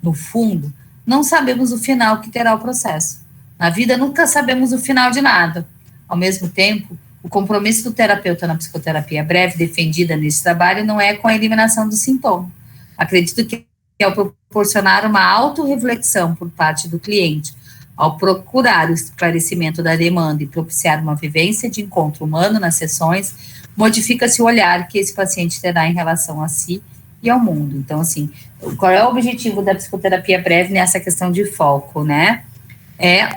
No fundo, não sabemos o final que terá o processo. Na vida, nunca sabemos o final de nada. Ao mesmo tempo, o compromisso do terapeuta na psicoterapia breve defendida nesse trabalho não é com a eliminação do sintoma. Acredito que ao proporcionar uma autorreflexão por parte do cliente, ao procurar o esclarecimento da demanda e propiciar uma vivência de encontro humano nas sessões, modifica-se o olhar que esse paciente terá em relação a si e ao mundo. Então, assim, qual é o objetivo da psicoterapia breve nessa questão de foco, né? É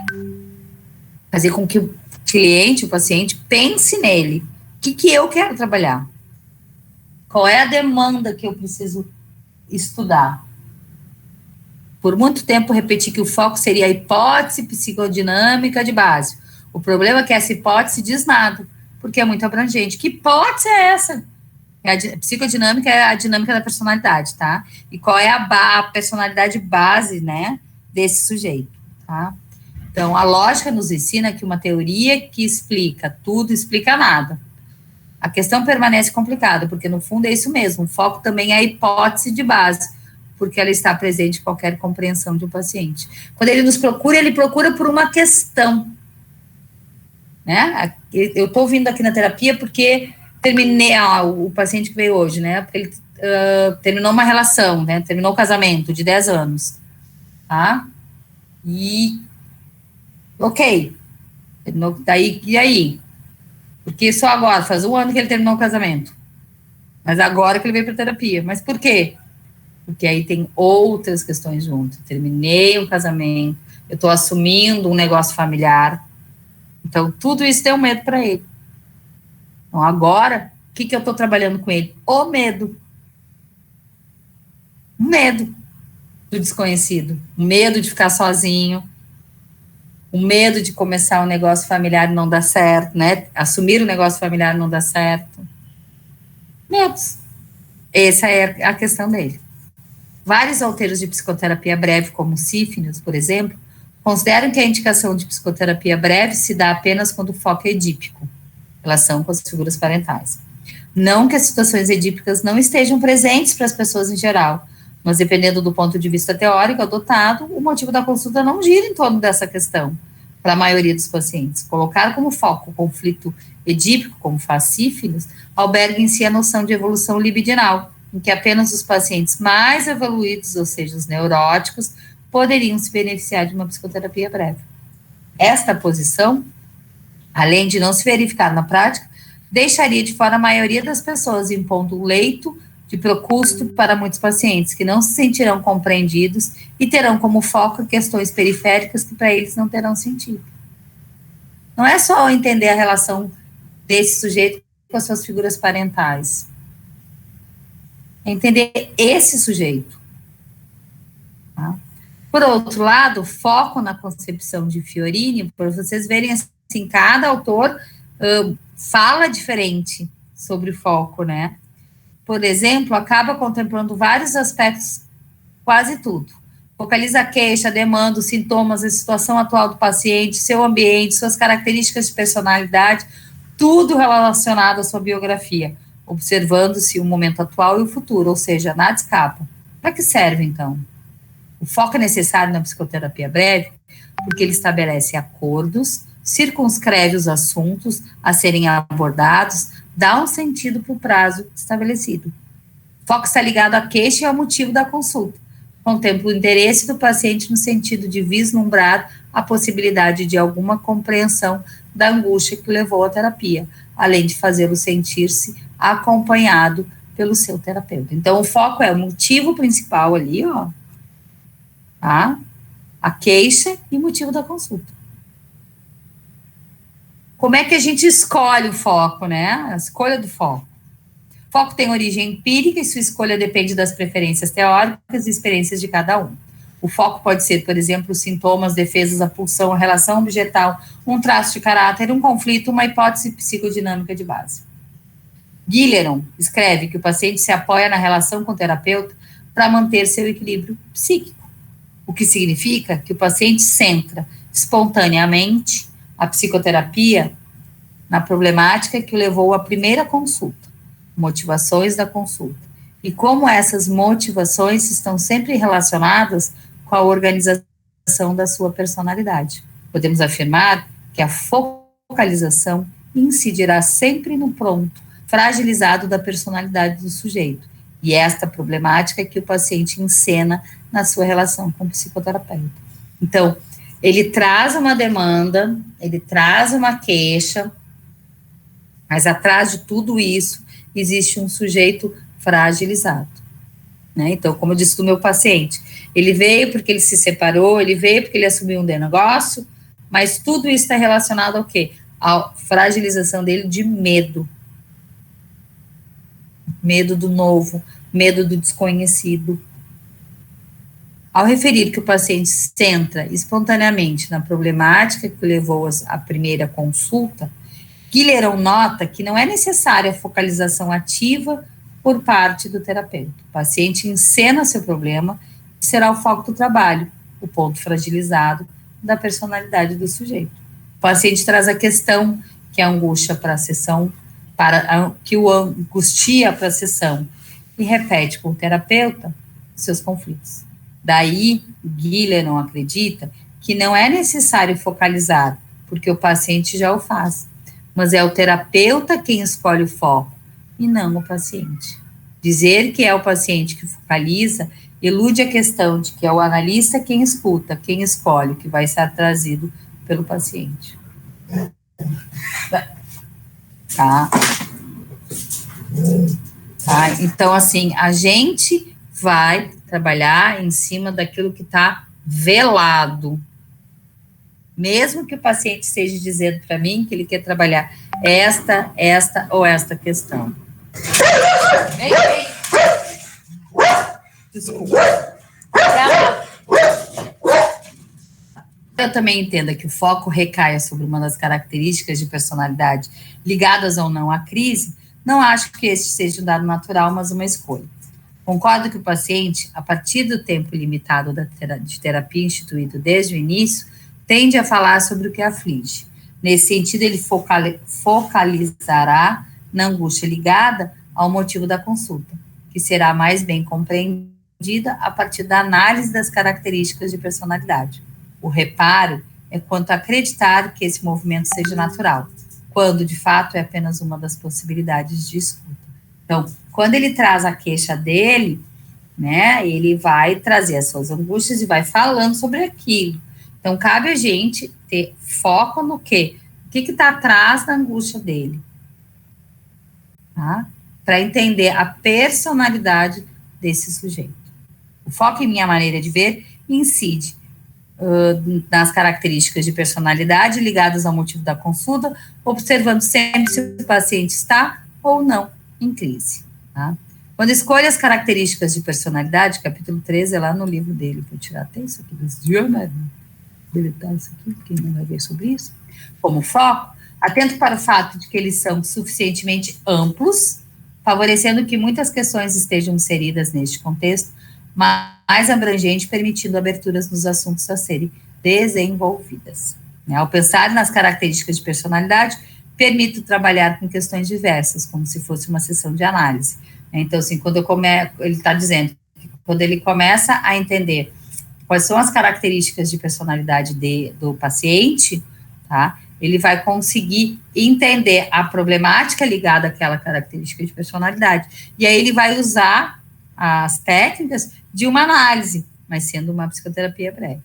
fazer com que o cliente, o paciente, pense nele. O que eu quero trabalhar? Qual é a demanda que eu preciso estudar? Por muito tempo, repeti que o foco seria a hipótese psicodinâmica de base. O problema é que essa hipótese diz nada, porque é muito abrangente. Que hipótese é essa? A psicodinâmica é a dinâmica da personalidade, tá? E qual é a personalidade base, né, desse sujeito, tá? Então, a lógica nos ensina que uma teoria que explica tudo, explica nada. A questão permanece complicada, porque no fundo é isso mesmo. O foco também é a hipótese de base, porque ela está presente em qualquer compreensão de um paciente. Quando ele nos procura, ele procura por uma questão, né? Eu estou vindo aqui na terapia porque terminei, o paciente que veio hoje, né? Ele terminou uma relação, né? Terminou o casamento de 10 anos, tá? E Ok. Daí, e aí? Porque só agora, faz 1 ano que ele terminou o casamento. Mas agora que ele veio para terapia. Mas por quê? Porque aí tem outras questões junto. Terminei um casamento, eu estou assumindo um negócio familiar. Então, tudo isso deu medo para ele. Então, agora, o que eu estou trabalhando com ele? O medo. O medo do desconhecido. O medo de ficar sozinho. O medo de começar um negócio familiar e não dar certo, né? Assumir um negócio familiar e não dar certo. Medos. Essa é a questão dele. Vários autores de psicoterapia breve, como Sífinis, por exemplo, consideram que a indicação de psicoterapia breve se dá apenas quando o foco é edípico, relação com as figuras parentais. Não que as situações edípicas não estejam presentes para as pessoas em geral, mas dependendo do ponto de vista teórico adotado, o motivo da consulta não gira em torno dessa questão, para a maioria dos pacientes. Colocar como foco o conflito edípico, como faz Sífilis, alberga em si a noção de evolução libidinal, em que apenas os pacientes mais evoluídos, ou seja, os neuróticos, poderiam se beneficiar de uma psicoterapia breve. Esta posição, além de não se verificar na prática, deixaria de fora a maioria das pessoas, impondo um leito de procusto para muitos pacientes, que não se sentirão compreendidos e terão como foco questões periféricas que para eles não terão sentido. Não é só entender a relação desse sujeito com as suas figuras parentais, é entender esse sujeito. Tá? Por outro lado, foco na concepção de Fiorini, para vocês verem assim, cada autor fala diferente sobre o foco, né? Por exemplo, acaba contemplando vários aspectos, quase tudo. Focaliza a queixa, a demanda, os sintomas, a situação atual do paciente, seu ambiente, suas características de personalidade, tudo relacionado à sua biografia, observando-se o momento atual e o futuro, ou seja, nada escapa. Para que serve, então? O foco é necessário na psicoterapia breve porque ele estabelece acordos, circunscreve os assuntos a serem abordados, dá um sentido para o prazo estabelecido. O foco está ligado à queixa e ao motivo da consulta. Contempla o interesse do paciente no sentido de vislumbrar a possibilidade de alguma compreensão da angústia que levou à terapia, além de fazê-lo sentir-se acompanhado pelo seu terapeuta. Então, o foco é o motivo principal ali, ó, tá? A queixa e o motivo da consulta. Como é que a gente escolhe o foco, né? A escolha do foco. O foco tem origem empírica e sua escolha depende das preferências teóricas e experiências de cada um. O foco pode ser, por exemplo, sintomas, defesas, a pulsão, a relação objetal, um traço de caráter, um conflito, uma hipótese psicodinâmica de base. Guilleron escreve que o paciente se apoia na relação com o terapeuta para manter seu equilíbrio psíquico, o que significa que o paciente centra espontaneamente a psicoterapia na problemática que o levou à primeira consulta, motivações da consulta, e como essas motivações estão sempre relacionadas com a organização da sua personalidade. Podemos afirmar que a focalização incidirá sempre no ponto fragilizado da personalidade do sujeito, e esta problemática que o paciente encena na sua relação com o psicoterapeuta. Então, ele traz uma demanda, ele traz uma queixa, mas atrás de tudo isso existe um sujeito fragilizado, né? Então, como eu disse do meu paciente, ele veio porque ele se separou, ele veio porque ele assumiu um negócio, mas tudo isso está relacionado ao quê? A fragilização dele de medo. Medo do novo, medo do desconhecido. Ao referir que o paciente centra espontaneamente na problemática que levou à primeira consulta, Guilleron nota que não é necessária a focalização ativa por parte do terapeuta. O paciente encena seu problema e será o foco do trabalho, o ponto fragilizado da personalidade do sujeito. O paciente traz a questão que a angústia para a sessão, que o angustia para a sessão e repete com o terapeuta seus conflitos. Daí, Guilleron acredita que não é necessário focalizar, porque o paciente já o faz, mas é o terapeuta quem escolhe o foco, e não o paciente. Dizer que é o paciente que focaliza ilude a questão de que é o analista quem escuta, quem escolhe o que vai ser trazido pelo paciente. Tá? Tá? Então, assim, a gente vai trabalhar em cima daquilo que está velado. Mesmo que o paciente esteja dizendo para mim que ele quer trabalhar esta ou esta questão. Ei. Desculpa. Eu também entendo que o foco recaia sobre uma das características de personalidade ligadas ou não à crise. Não acho que este seja um dado natural, mas uma escolha. Concordo que o paciente, a partir do tempo limitado de terapia instituído desde o início, tende a falar sobre o que aflige. Nesse sentido, ele focalizará na angústia ligada ao motivo da consulta, que será mais bem compreendida a partir da análise das características de personalidade. O reparo é quanto a acreditar que esse movimento seja natural, quando, de fato, é apenas uma das possibilidades de escuta. Então, quando ele traz a queixa dele, né, ele vai trazer as suas angústias e vai falando sobre aquilo. Então, cabe a gente ter foco no quê? O que está atrás da angústia dele? Tá? Para entender a personalidade desse sujeito. O foco, em minha maneira de ver, incide nas características de personalidade ligadas ao motivo da consulta, observando sempre se o paciente está ou não em crise. Tá? Quando escolhe as características de personalidade, capítulo 13 é lá no livro dele, vou tirar até isso aqui dos dias, deletar isso aqui, quem não vai ver sobre isso, como foco, atento para o fato de que eles são suficientemente amplos, favorecendo que muitas questões estejam inseridas neste contexto, mais abrangente, permitindo aberturas nos assuntos a serem desenvolvidas. Ao pensar nas características de personalidade, permito trabalhar com questões diversas, como se fosse uma sessão de análise. Então, assim, quando ele está dizendo, quando ele começa a entender quais são as características de personalidade do paciente, tá? Ele vai conseguir entender a problemática ligada àquela característica de personalidade. E aí ele vai usar as técnicas de uma análise, mas sendo uma psicoterapia breve.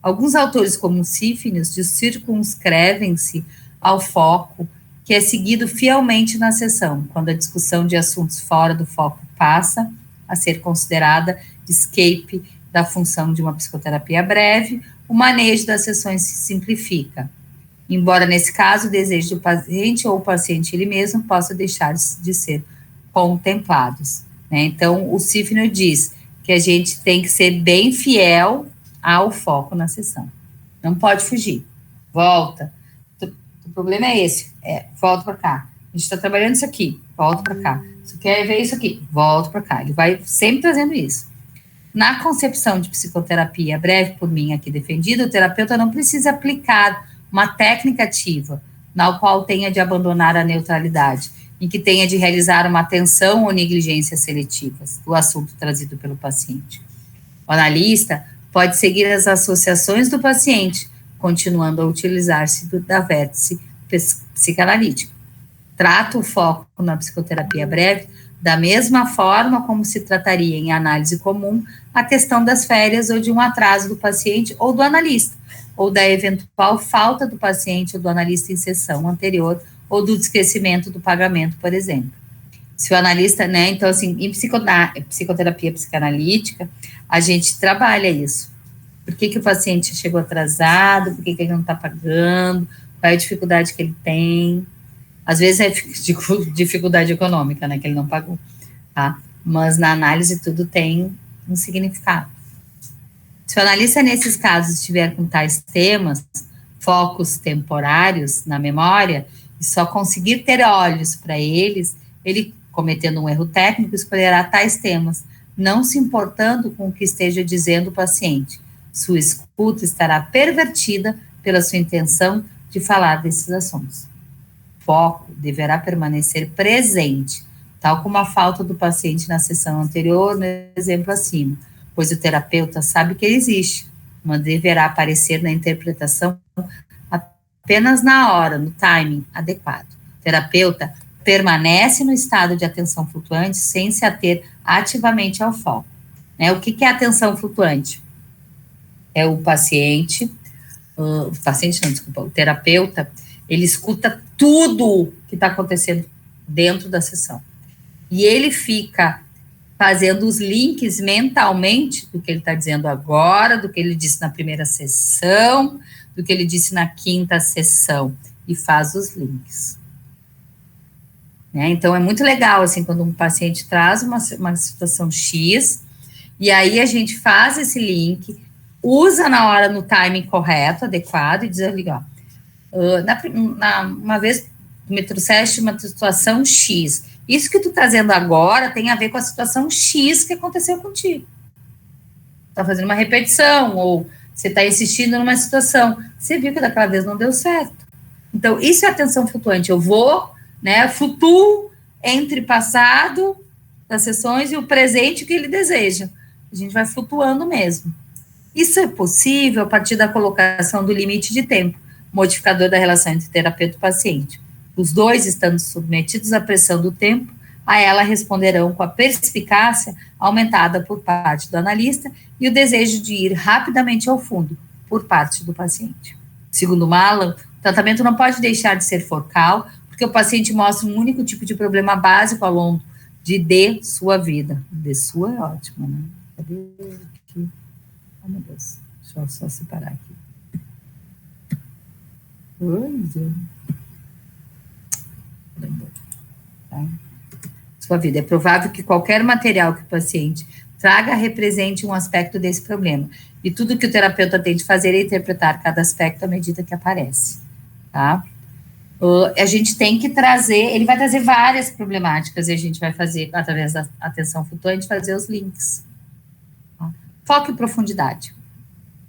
Alguns autores, como Sífinis, circunscrevem-se ao foco que é seguido fielmente na sessão, quando a discussão de assuntos fora do foco passa a ser considerada escape da função de uma psicoterapia breve, o manejo das sessões se simplifica. Embora, nesse caso, o desejo do paciente ou o paciente ele mesmo possa deixar de ser contemplados. Né? Então, o Sífinis diz que a gente tem que ser bem fiel ao foco na sessão. Não pode fugir. Volta. O problema é esse. Volta para cá. A gente está trabalhando isso aqui. Volta para cá. Você quer ver isso aqui? Volta para cá. Ele vai sempre trazendo isso. Na concepção de psicoterapia breve por mim aqui defendida, o terapeuta não precisa aplicar uma técnica ativa, na qual tenha de abandonar a neutralidade, em que tenha de realizar uma atenção ou negligência seletivas do assunto trazido pelo paciente. O analista pode seguir as associações do paciente, continuando a utilizar-se da vértice psicanalítica. Trata o foco na psicoterapia breve da mesma forma como se trataria em análise comum a questão das férias ou de um atraso do paciente ou do analista, ou da eventual falta do paciente ou do analista em sessão anterior, ou do esquecimento do pagamento, por exemplo. Se o analista, né, então assim, em psicoterapia psicanalítica, a gente trabalha isso. Por que o paciente chegou atrasado, por que ele não está pagando, qual é a dificuldade que ele tem. Às vezes é dificuldade econômica, né, que ele não pagou, tá? Mas na análise tudo tem um significado. Se o analista, nesses casos, estiver com tais temas, focos temporários na memória, e só conseguir ter olhos para eles, ele, cometendo um erro técnico, escolherá tais temas, não se importando com o que esteja dizendo o paciente. Sua escuta estará pervertida pela sua intenção de falar desses assuntos. O foco deverá permanecer presente, tal como a falta do paciente na sessão anterior, no exemplo acima, pois o terapeuta sabe que ele existe, mas deverá aparecer na interpretação apenas na hora, no timing adequado. O terapeuta permanece no estado de atenção flutuante sem se ater ativamente ao foco. Né? O que é atenção flutuante? É o paciente o paciente não, desculpa, o terapeuta, ele escuta tudo que está acontecendo dentro da sessão. E ele fica fazendo os links mentalmente do que ele está dizendo agora, do que ele disse na primeira sessão, do que ele disse na quinta sessão, e faz os links. Né? Então, é muito legal, assim, quando um paciente traz uma situação X, e aí a gente faz esse link, usa na hora, no timing correto, adequado, e diz ali, ó, uma vez tu me trouxeste uma situação X, isso que tu tá trazendo agora tem a ver com a situação X que aconteceu contigo. Tá fazendo uma repetição, ou você tá insistindo numa situação, você viu que daquela vez não deu certo. Então, isso é atenção flutuante, eu vou, né, flutuo entre passado das sessões e o presente que ele deseja. A gente vai flutuando mesmo. Isso é possível a partir da colocação do limite de tempo, modificador da relação entre terapeuta e paciente. Os dois, estando submetidos à pressão do tempo, a ela responderão com a perspicácia aumentada por parte do analista e o desejo de ir rapidamente ao fundo por parte do paciente. Segundo Malan, o tratamento não pode deixar de ser focal, porque o paciente mostra um único tipo de problema básico ao longo de sua vida. De sua é ótimo, né? Cadê aqui? Oh, meu Deus. Deixa eu só separar aqui. Tá? Sua vida. É provável que qualquer material que o paciente traga represente um aspecto desse problema. E tudo que o terapeuta tem de fazer é interpretar cada aspecto à medida que aparece. Tá? A gente tem que trazer, ele vai trazer várias problemáticas e a gente vai fazer, através da atenção flutuante, fazer os links. Tá? Foco e profundidade.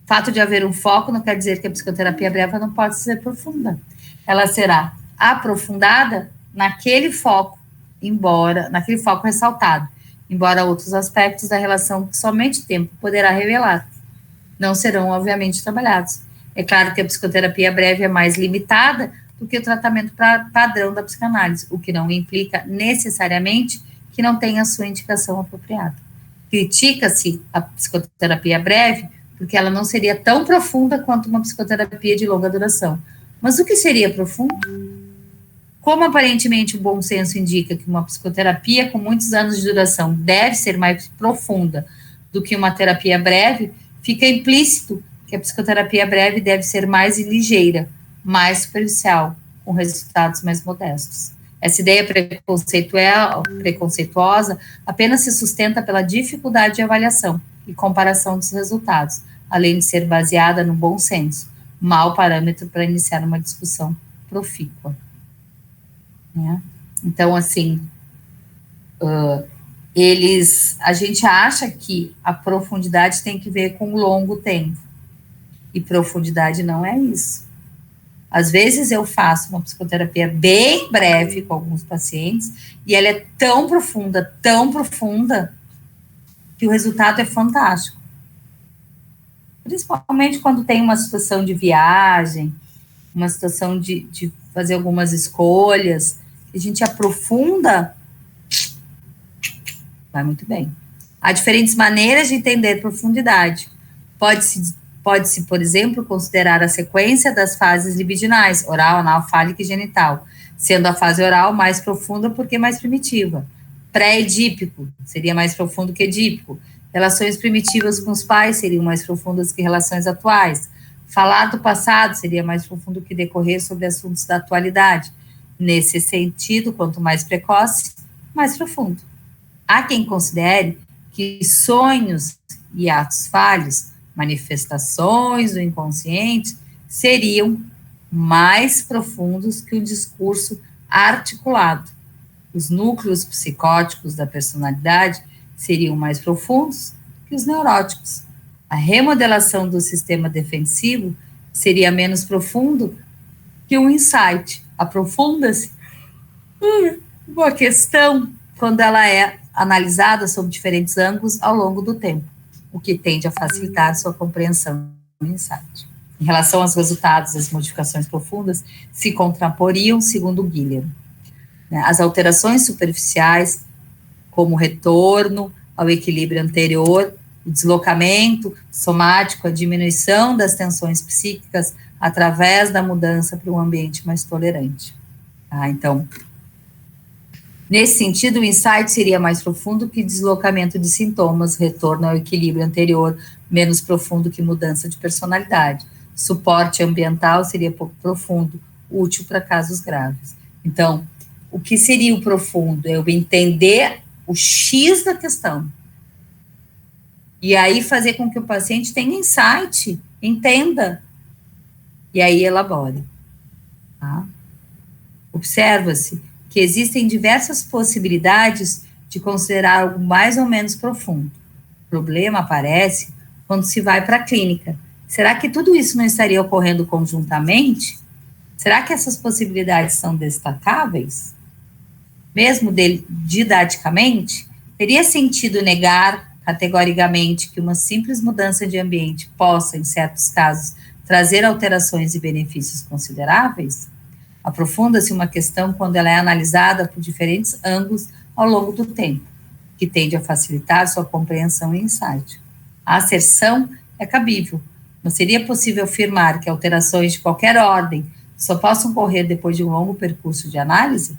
O fato de haver um foco não quer dizer que a psicoterapia breve não pode ser profunda. Ela será aprofundada naquele foco, naquele foco ressaltado, embora outros aspectos da relação que somente o tempo poderá revelar não serão, obviamente, trabalhados. É claro que a psicoterapia breve é mais limitada do que o tratamento padrão da psicanálise, o que não implica necessariamente que não tenha a sua indicação apropriada. Critica-se a psicoterapia breve porque ela não seria tão profunda quanto uma psicoterapia de longa duração. Mas o que seria profundo? Como aparentemente o bom senso indica que uma psicoterapia com muitos anos de duração deve ser mais profunda do que uma terapia breve, fica implícito que a psicoterapia breve deve ser mais ligeira, mais superficial, com resultados mais modestos. Essa ideia preconceituosa apenas se sustenta pela dificuldade de avaliação e comparação dos resultados, além de ser baseada no bom senso, mau parâmetro para iniciar uma discussão profícua. Né? Então, assim, a gente acha que a profundidade tem que ver com longo tempo, e profundidade não é isso. Às vezes eu faço uma psicoterapia bem breve com alguns pacientes, e ela é tão profunda, que o resultado é fantástico. Principalmente quando tem uma situação de viagem, uma situação de fazer algumas escolhas, a gente aprofunda, vai muito bem. Há diferentes maneiras de entender profundidade. Pode-se, por exemplo, considerar a sequência das fases libidinais, oral, anal, fálica e genital, sendo a fase oral mais profunda porque mais primitiva. Pré-edípico seria mais profundo que edípico. Relações primitivas com os pais seriam mais profundas que relações atuais. Falar do passado seria mais profundo que decorrer sobre assuntos da atualidade. Nesse sentido, quanto mais precoce, mais profundo. Há quem considere que sonhos e atos falhos, manifestações do inconsciente, seriam mais profundos que o discurso articulado. Os núcleos psicóticos da personalidade seriam mais profundos que os neuróticos. A remodelação do sistema defensivo seria menos profundo que um insight. Aprofunda-se uma questão quando ela é analisada sob diferentes ângulos ao longo do tempo, o que tende a facilitar sua compreensão do insight. Em relação aos resultados das modificações profundas, se contraporiam, segundo Guilherme. As alterações superficiais, como o retorno ao equilíbrio anterior, o deslocamento somático, a diminuição das tensões psíquicas através da mudança para um ambiente mais tolerante. Tá? Então, nesse sentido, o insight seria mais profundo que deslocamento de sintomas, retorno ao equilíbrio anterior, menos profundo que mudança de personalidade. Suporte ambiental seria pouco profundo, útil para casos graves. Então, o que seria o profundo? É eu entender o X da questão. E aí fazer com que o paciente tenha insight, entenda, e aí elabore. Tá? Observa-se que existem diversas possibilidades de considerar algo mais ou menos profundo. O problema aparece quando se vai para a clínica. Será que tudo isso não estaria ocorrendo conjuntamente? Será que essas possibilidades são destacáveis? Mesmo didaticamente, teria sentido negar categoricamente que uma simples mudança de ambiente possa, em certos casos, trazer alterações e benefícios consideráveis? Aprofunda-se uma questão quando ela é analisada por diferentes ângulos ao longo do tempo, que tende a facilitar sua compreensão e insight. A asserção é cabível, mas seria possível afirmar que alterações de qualquer ordem só possam ocorrer depois de um longo percurso de análise?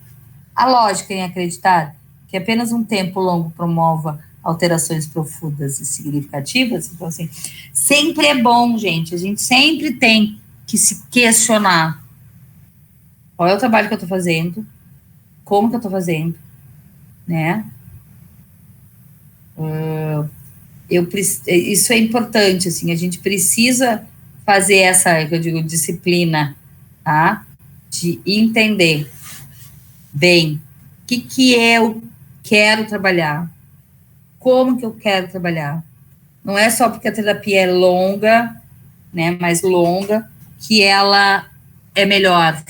A lógica em acreditar que apenas um tempo longo promova alterações profundas e significativas, então assim, sempre é bom, gente, a gente sempre tem que se questionar qual é o trabalho que eu estou fazendo, como que eu estou fazendo, né? Isso é importante, assim, a gente precisa fazer essa, eu digo, disciplina, tá? De entender bem o que eu quero trabalhar, como que eu quero trabalhar. Não é só porque a terapia é longa, né, mais longa, que ela é melhor,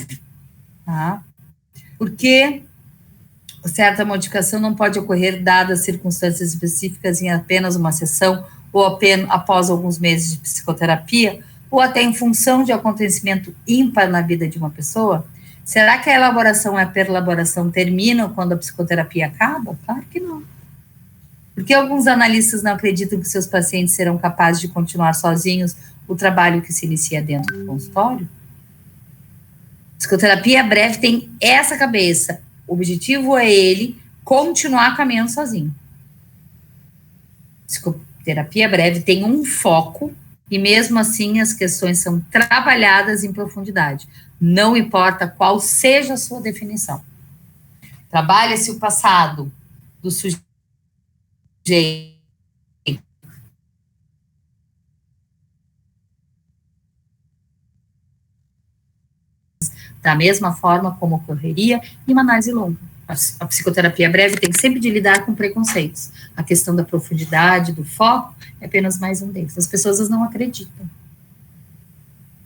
tá? Porque certa modificação não pode ocorrer dadas circunstâncias específicas em apenas uma sessão, ou apenas após alguns meses de psicoterapia, ou até em função de acontecimento ímpar na vida de uma pessoa. Será que a elaboração e a perlaboração terminam quando a psicoterapia acaba? Claro que não. Por que alguns analistas não acreditam que seus pacientes serão capazes de continuar sozinhos o trabalho que se inicia dentro do consultório? Psicoterapia breve tem essa cabeça. O objetivo é ele continuar caminhando sozinho. Psicoterapia breve tem um foco e mesmo assim as questões são trabalhadas em profundidade. Não importa qual seja a sua definição. Trabalha-se o passado do sujeito da mesma forma como ocorreria em uma análise longa. A psicoterapia breve tem sempre de lidar com preconceitos. A questão da profundidade, do foco, é apenas mais um deles. As pessoas não acreditam.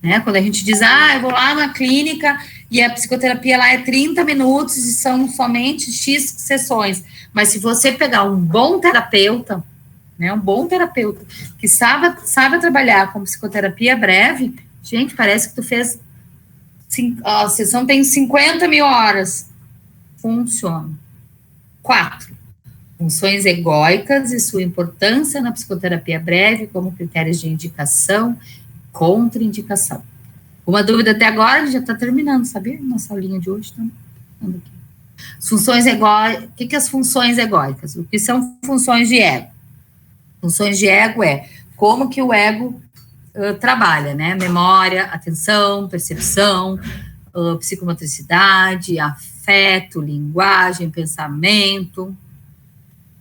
Né? Quando a gente diz, eu vou lá na clínica e a psicoterapia lá é 30 minutos e são somente X sessões. Mas se você pegar um bom terapeuta, né, um bom terapeuta que sabe trabalhar com psicoterapia breve, gente, parece que tu fez... A sessão tem 50 mil horas. Funciona. 4. Funções egóicas e sua importância na psicoterapia breve como critérios de indicação, contraindicação. Uma dúvida até agora, já está terminando, sabia? Nossa aulinha de hoje está aqui. Funções egóicas. O que as funções egóicas? O que são funções de ego? Funções de ego é como que o ego trabalha, né? Memória, atenção, percepção, psicomotricidade, afeto, linguagem, pensamento.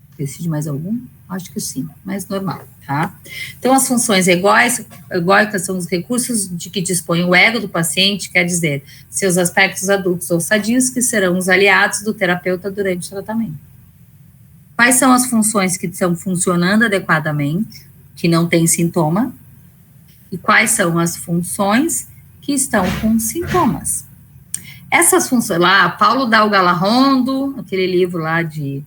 Esqueci de mais algum? Acho que sim, mas normal, tá? Então, as funções egóicas são os recursos de que dispõe o ego do paciente, quer dizer, seus aspectos adultos ou sadios, que serão os aliados do terapeuta durante o tratamento. Quais são as funções que estão funcionando adequadamente, que não têm sintoma? E quais são as funções que estão com sintomas? Essas funções, lá, Paulo Dal Galarrondo, aquele livro lá de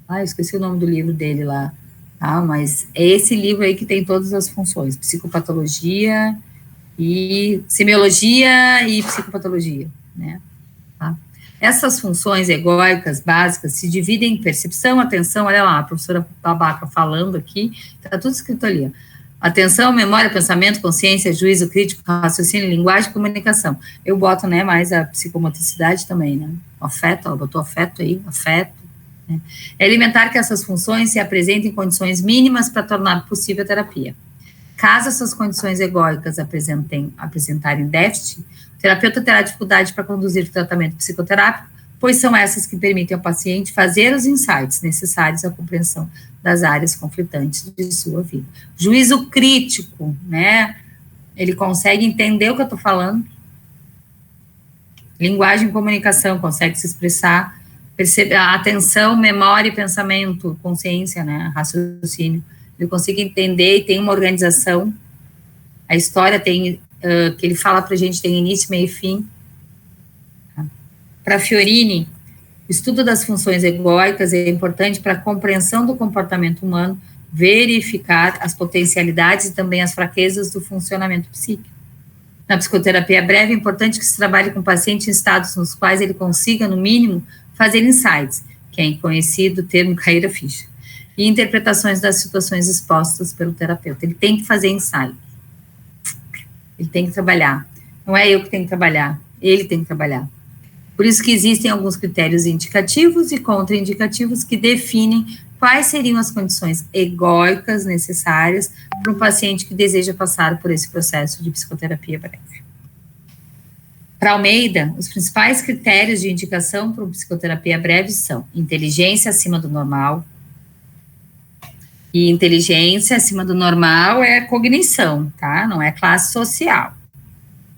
eu esqueci o nome do livro dele lá, tá? Mas é esse livro aí que tem todas as funções, psicopatologia e semiologia e psicopatologia, né? Tá? Essas funções egóicas básicas se dividem em percepção, atenção, olha lá, a professora Babaca falando aqui, está tudo escrito ali, ó. Atenção, memória, pensamento, consciência, juízo crítico, raciocínio, linguagem e comunicação. Eu boto, né, mais a psicomotricidade também, né? O afeto, ela botou afeto aí, afeto. Né? É elementar que essas funções se apresentem em condições mínimas para tornar possível a terapia. Caso essas condições egóicas apresentarem déficit, o terapeuta terá dificuldade para conduzir o tratamento psicoterápico, pois são essas que permitem ao paciente fazer os insights necessários à compreensão das áreas conflitantes de sua vida. Juízo crítico, né? Ele consegue entender o que eu estou falando. Linguagem e comunicação, consegue se expressar. Perceber a atenção, memória e pensamento, consciência, né? Raciocínio. Ele consegue entender e tem uma organização. A história tem, que ele fala para a gente, tem início, meio e fim. Para Fiorini, o estudo das funções egóicas é importante para a compreensão do comportamento humano, verificar as potencialidades e também as fraquezas do funcionamento psíquico. Na psicoterapia breve, é importante que se trabalhe com o paciente em estados nos quais ele consiga, no mínimo, fazer insights, que é conhecido o termo cair a ficha, e interpretações das situações expostas pelo terapeuta. Ele tem que fazer insight. Ele tem que trabalhar. Não é eu que tenho que trabalhar, ele tem que trabalhar. Por isso que existem alguns critérios indicativos e contraindicativos que definem quais seriam as condições egóicas necessárias para um paciente que deseja passar por esse processo de psicoterapia breve. Para Almeida, os principais critérios de indicação para uma psicoterapia breve são inteligência acima do normal, e inteligência acima do normal é cognição, tá? Não é classe social.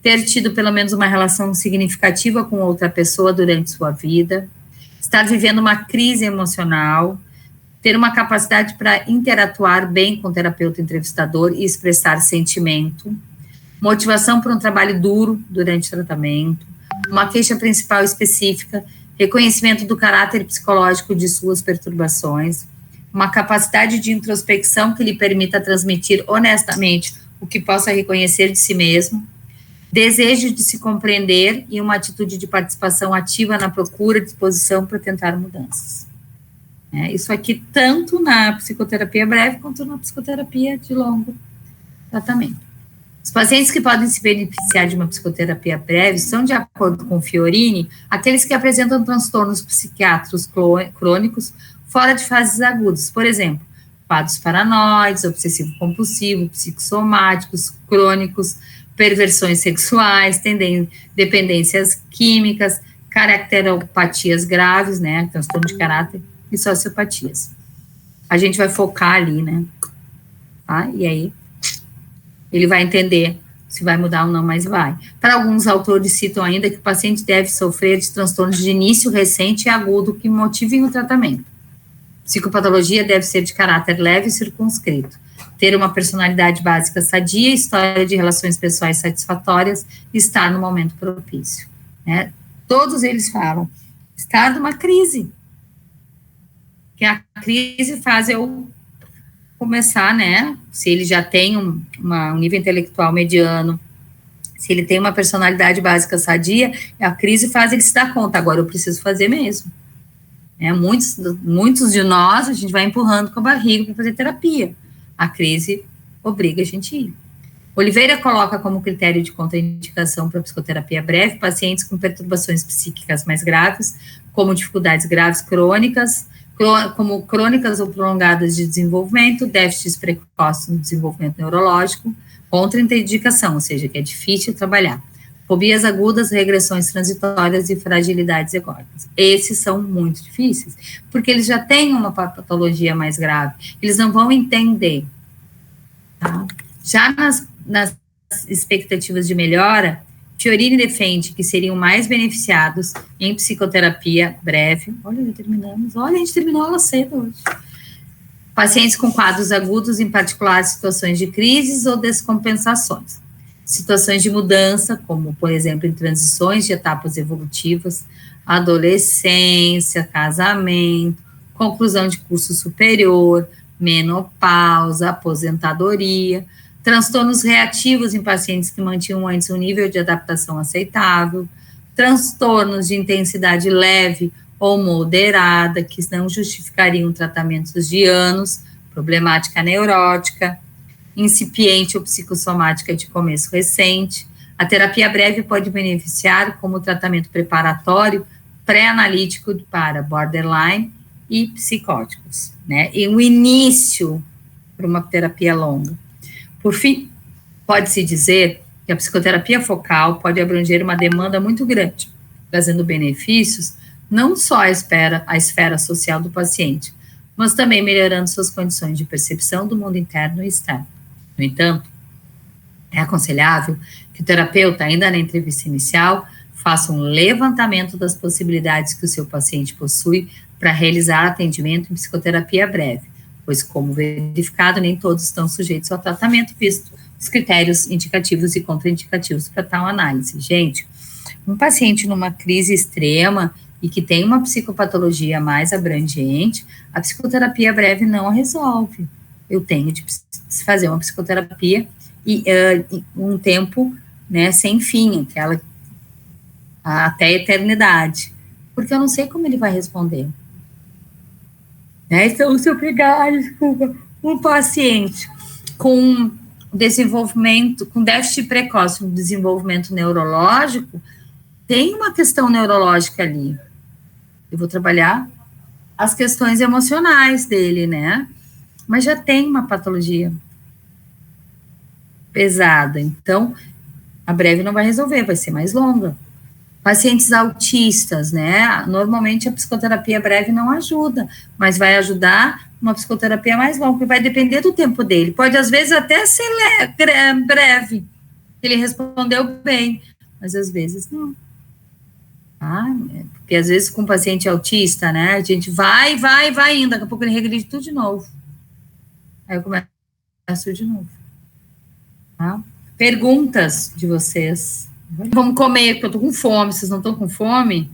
Ter tido pelo menos uma relação significativa com outra pessoa durante sua vida, estar vivendo uma crise emocional, ter uma capacidade para interatuar bem com o terapeuta entrevistador e expressar sentimento, motivação para um trabalho duro durante o tratamento, uma queixa principal específica, reconhecimento do caráter psicológico de suas perturbações, uma capacidade de introspecção que lhe permita transmitir honestamente o que possa reconhecer de si mesmo, desejo de se compreender e uma atitude de participação ativa na procura, disposição para tentar mudanças. Isso aqui tanto na psicoterapia breve quanto na psicoterapia de longo tratamento. Os pacientes que podem se beneficiar de uma psicoterapia breve são, de acordo com Fiorini, aqueles que apresentam transtornos psiquiátricos crônicos fora de fases agudas, por exemplo, quadros paranoides, obsessivo-compulsivo, psicossomáticos, crônicos, perversões sexuais, dependências químicas, caracteropatias graves, né, transtorno de caráter, e sociopatias. A gente vai focar ali, né, tá? E aí ele vai entender se vai mudar ou não, mas vai. Para alguns autores citam ainda que o paciente deve sofrer de transtornos de início recente e agudo que motivem o tratamento. Psicopatologia deve ser de caráter leve e circunscrito, ter uma personalidade básica sadia, história de relações pessoais satisfatórias e estar no momento propício. Né? Todos eles falam, estar numa crise, que a crise faz eu começar, né, se ele já tem um nível intelectual mediano, se ele tem uma personalidade básica sadia, a crise faz ele se dar conta, agora eu preciso fazer mesmo. Muitos de nós, a gente vai empurrando com a barriga para fazer terapia. A crise obriga a gente a ir. Oliveira coloca como critério de contraindicação para psicoterapia breve pacientes com perturbações psíquicas mais graves, como dificuldades graves crônicas, como crônicas ou prolongadas de desenvolvimento, déficits precoces no desenvolvimento neurológico, contraindicação, ou seja, que é difícil trabalhar. Fobias agudas, regressões transitórias e fragilidades egóicas. Esses são muito difíceis, porque eles já têm uma patologia mais grave, eles não vão entender. Tá? Já nas expectativas de melhora, Fiorini defende que seriam mais beneficiados em psicoterapia breve. Olha, já terminamos. Olha, a gente terminou a aula cedo hoje. Pacientes com quadros agudos, em particular situações de crises ou descompensações. Situações de mudança, como, por exemplo, em transições de etapas evolutivas, adolescência, casamento, conclusão de curso superior, menopausa, aposentadoria, transtornos reativos em pacientes que mantinham antes um nível de adaptação aceitável, transtornos de intensidade leve ou moderada, que não justificariam tratamentos de anos, problemática neurótica, incipiente ou psicossomática de começo recente. A terapia breve pode beneficiar como tratamento preparatório pré-analítico para borderline e psicóticos, né? E o início para uma terapia longa. Por fim, pode-se dizer que a psicoterapia focal pode abranger uma demanda muito grande, trazendo benefícios não só à esfera social do paciente, mas também melhorando suas condições de percepção do mundo interno e externo. No entanto, é aconselhável que o terapeuta, ainda na entrevista inicial, faça um levantamento das possibilidades que o seu paciente possui para realizar atendimento em psicoterapia breve, pois, como verificado, nem todos estão sujeitos ao tratamento, visto os critérios indicativos e contraindicativos para tal análise. Gente, um paciente numa crise extrema e que tem uma psicopatologia mais abrangente, a psicoterapia breve não a resolve. Eu tenho de fazer uma psicoterapia e um tempo, né, sem fim, aquela até a eternidade, porque eu não sei como ele vai responder. Né? Então, se eu pegar, um paciente com desenvolvimento, com déficit precoce, um desenvolvimento neurológico, tem uma questão neurológica ali. Eu vou trabalhar as questões emocionais dele, né? Mas já tem uma patologia pesada, então a breve não vai resolver, vai ser mais longa. Pacientes autistas, né? Normalmente a psicoterapia breve não ajuda, mas vai ajudar uma psicoterapia mais longa, que vai depender do tempo dele. Pode, às vezes, até ser breve, ele respondeu bem, mas às vezes não. Porque às vezes com paciente autista, né? A gente vai indo, daqui a pouco ele regride tudo de novo. Aí eu começo de novo. Tá? Perguntas de vocês. Vamos comer, porque eu tô com fome. Vocês não estão com fome?